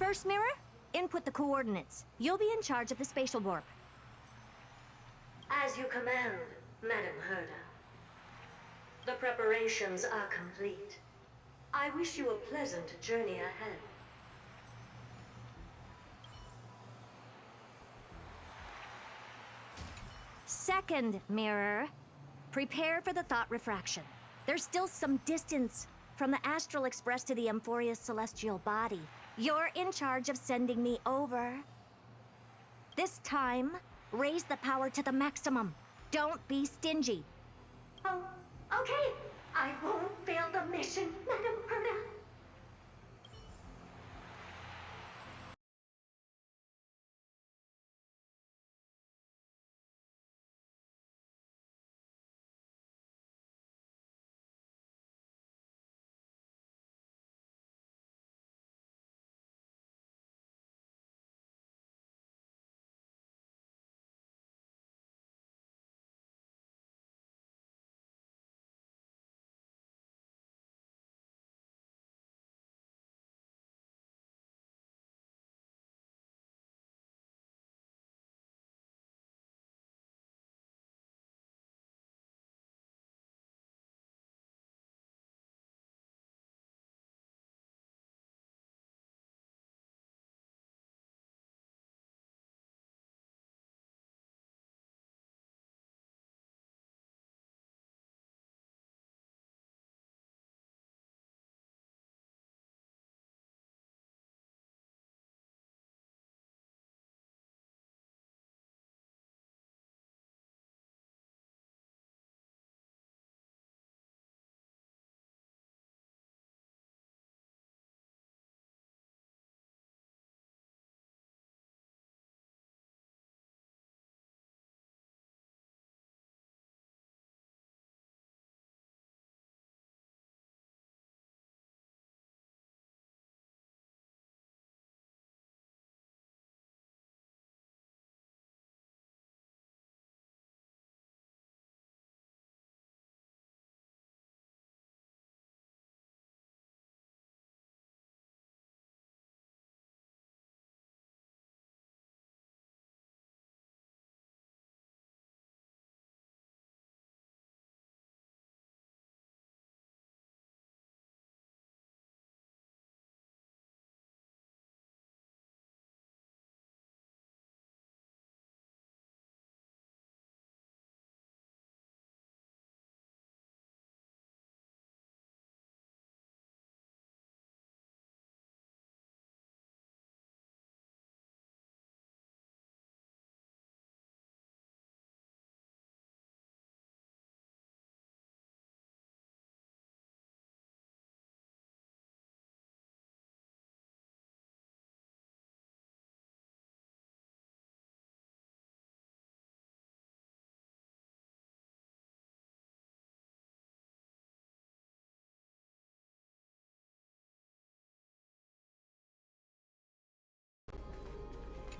First mirror, input the coordinates. You'll be in charge of the spatial warp. As you command, Madam Herda. The preparations are complete. I wish you a pleasant journey ahead. Second mirror, prepare for the thought refraction. There's still some distance from the Astral Express to the Amphoria's celestial body. You're in charge of sending me over. This time, raise the power to the maximum. Don't be stingy. Oh, okay. I won't fail the mission, Madam Herda.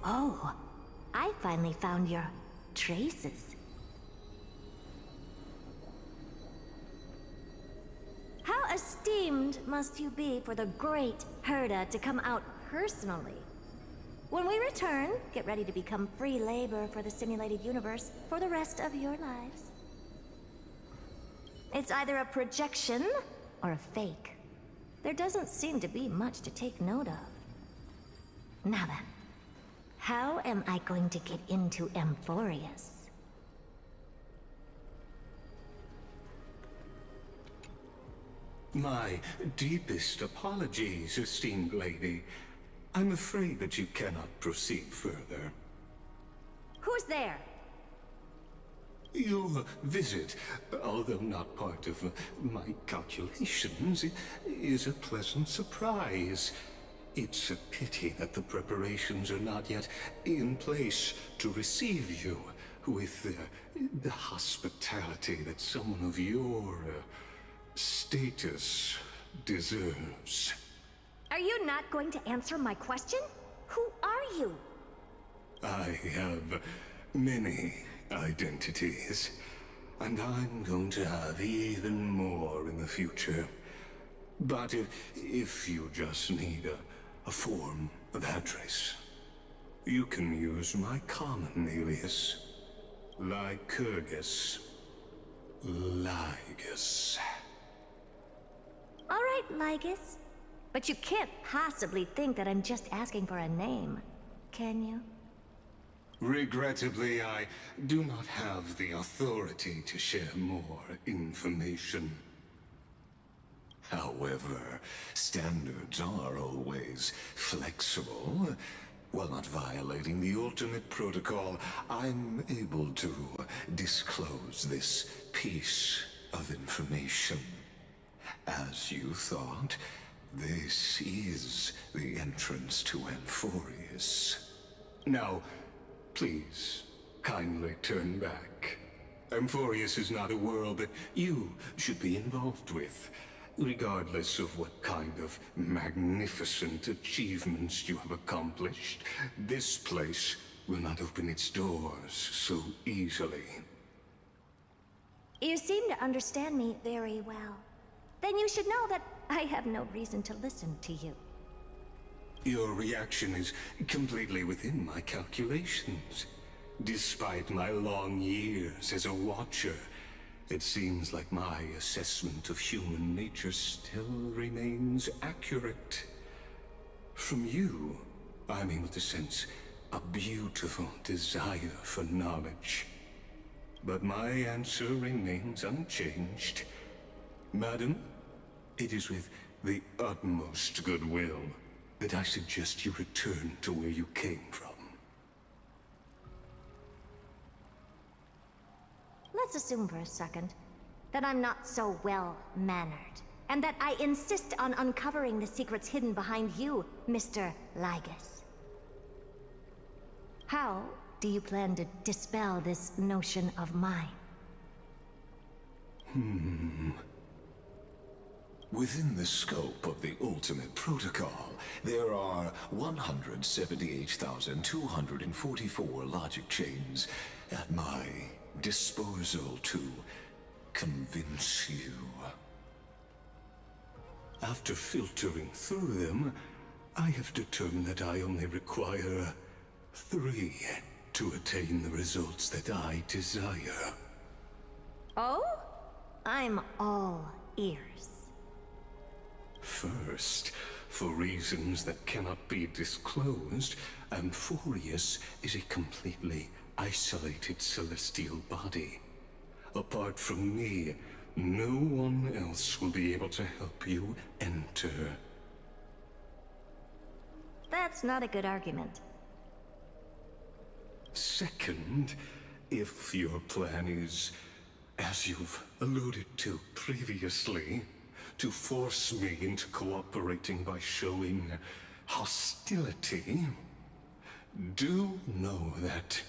Oh, I finally found your traces. How esteemed must you be for the great Herda to come out personally? When we return, get ready to become free labor for the simulated universe for the rest of your lives. It's either a projection or a fake. There doesn't seem to be much to take note of. Now then, how am I going to get into Amphorius? My deepest apologies, esteemed lady. I'm afraid that you cannot proceed further. Who's there? Your visit, although not part of my calculations, is a pleasant surprise. It's a pity that the preparations are not yet in place to receive you with the hospitality that someone of your status deserves. Are you not going to answer my question? Who are you? I have many identities, and I'm going to have even more in the future. But if you just need a form Vadris, you can use my common alias, Lycurgus. Lygus. All right, Lygus. But you can't possibly think that I'm just asking for a name, can you? Regrettably, I do not have the authority to share more information. However, standards are always flexible. While not violating the ultimate protocol, I'm able to disclose this piece of information. As you thought, this is the entrance to Amphorius. Now, please, kindly turn back. Amphorius is not a world that you should be involved with, regardless of what kind of magnificent achievements you have accomplished. This place will not open its doors so easily. You seem to understand me very well. Then you should know that I have no reason to listen to you. Your reaction is completely within my calculations. Despite my long years as a Watcher, it seems like my assessment of human nature still remains accurate. From you, I'm able to sense a beautiful desire for knowledge. But my answer remains unchanged. Madam, it is with the utmost goodwill that I suggest you return to where you came from. Let's assume for a second that I'm not so well-mannered, and that I insist on uncovering the secrets hidden behind you, Mr. Lygus. How do you plan to dispel this notion of mine? Within the scope of the Ultimate Protocol, there are 178,244 logic chains at my disposal to convince you. After filtering through them, I have determined that I only require 3 to attain the results that I desire. Oh? I'm all ears. First, for reasons that cannot be disclosed, Amphorius is a completely isolated celestial body. Apart from me, no one else will be able to help you enter. That's not a good argument. Second, if your plan is, as you've alluded to previously, to force me into cooperating by showing hostility, do know that,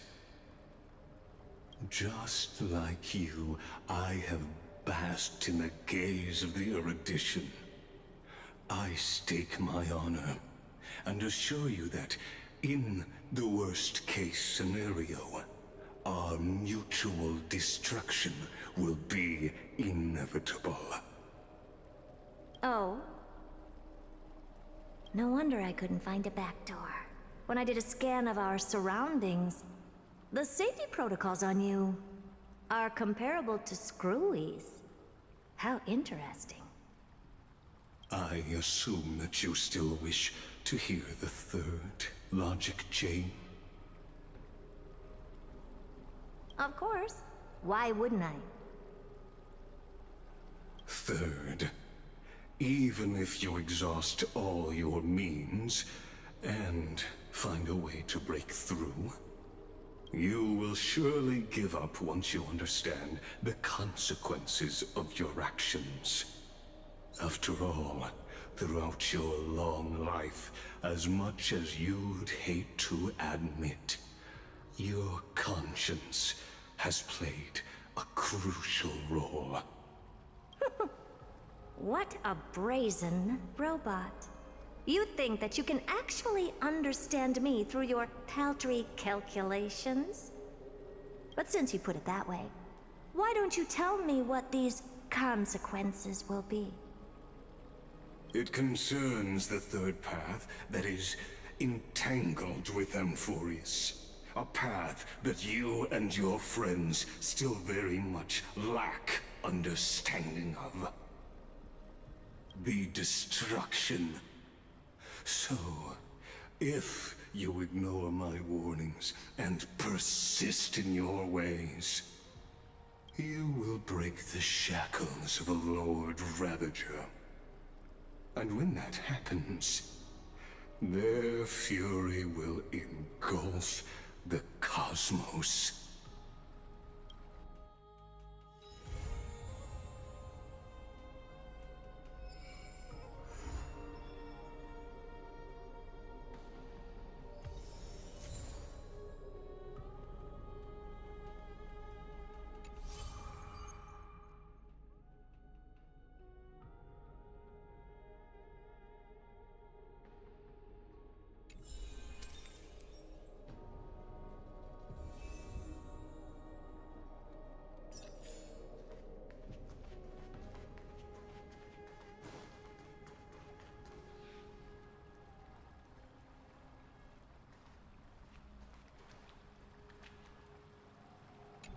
just like you, I have basked in the gaze of the erudition. I stake my honor, and assure you that, in the worst-case scenario, our mutual destruction will be inevitable. Oh? No wonder I couldn't find a back door. When I did a scan of our surroundings, the safety protocols on you are comparable to Screwy's. How interesting. I assume that you still wish to hear the 3rd logic chain? Of course. Why wouldn't I? 3rd, even if you exhaust all your means and find a way to break through, you will surely give up once you understand the consequences of your actions. After all, throughout your long life, as much as you'd hate to admit, your conscience has played a crucial role. What a brazen robot. You think that you can actually understand me through your paltry calculations? But since you put it that way, why don't you tell me what these consequences will be? It concerns the 3rd path, that is, entangled with Amphorius. A path that you and your friends still very much lack understanding of. The destruction. So, if you ignore my warnings and persist in your ways, you will break the shackles of a Lord Ravager. And when that happens, their fury will engulf the cosmos.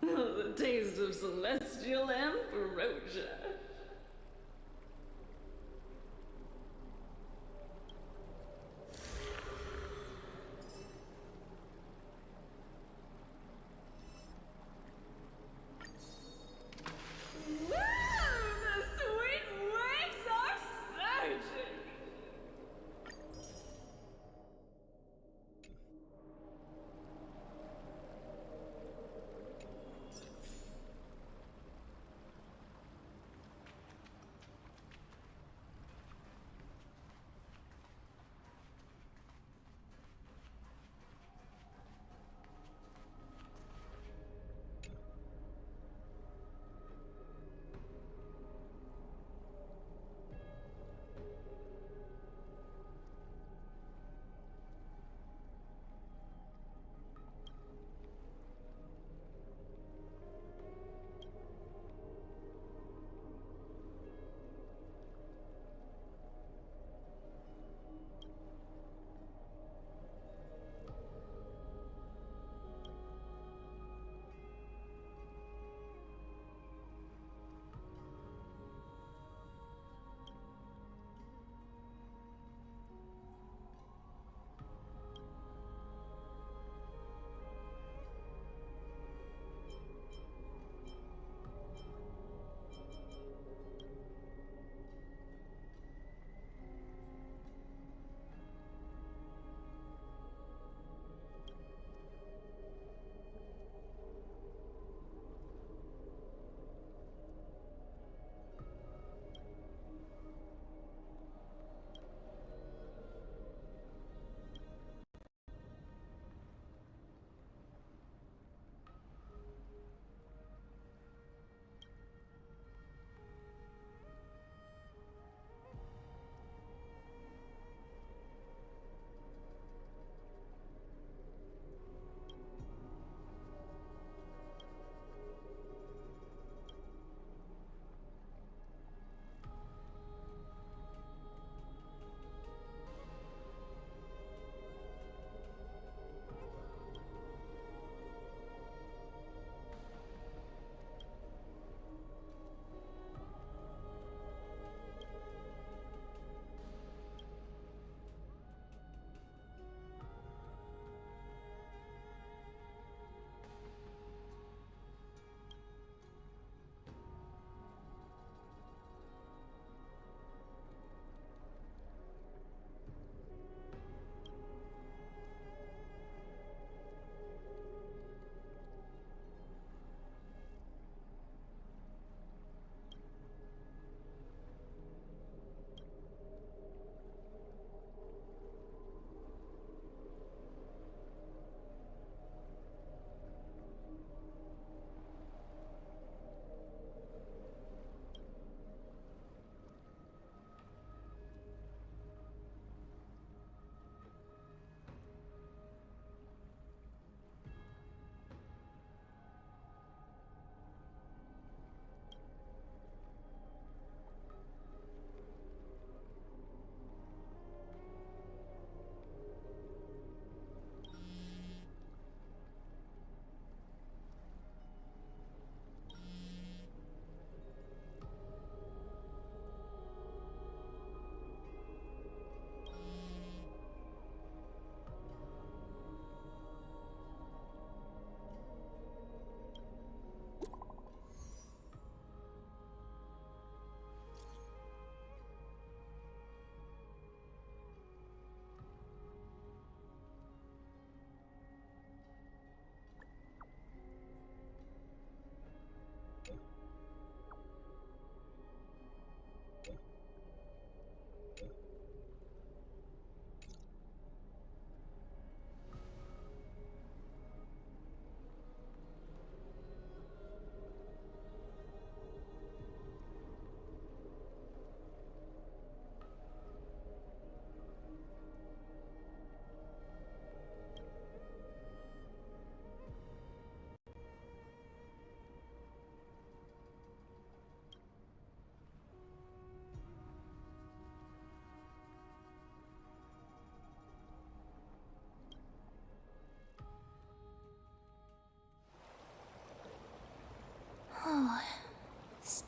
The taste of celestial ambrosia. Woo! The sweet waves are surging!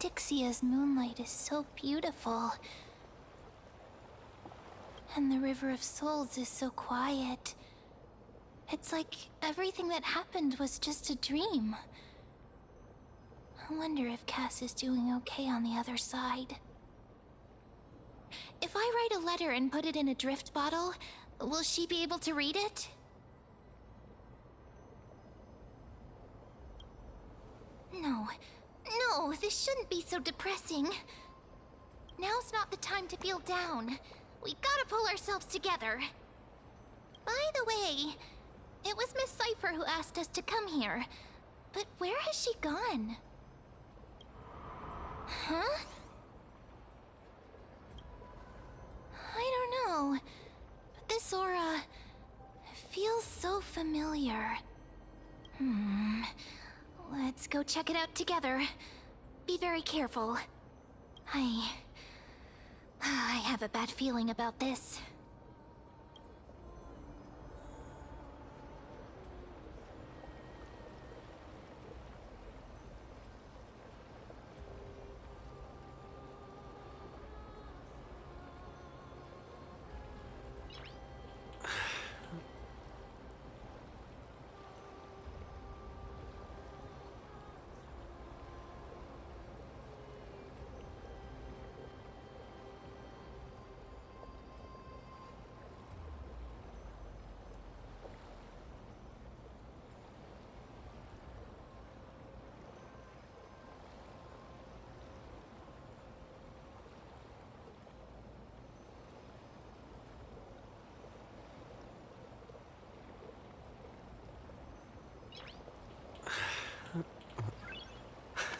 Styxia's moonlight is so beautiful. And the River of Souls is so quiet. It's like everything that happened was just a dream. I wonder if Cass is doing okay on the other side. If I write a letter and put it in a drift bottle, will she be able to read it? No. No, this shouldn't be so depressing. Now's not the time to feel down. We gotta pull ourselves together. By the way, it was Miss Cypher who asked us to come here. But where has she gone? Huh? I don't know. But this aura feels so familiar. Let's go check it out together. Be very careful. I have a bad feeling about this.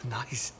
Nice.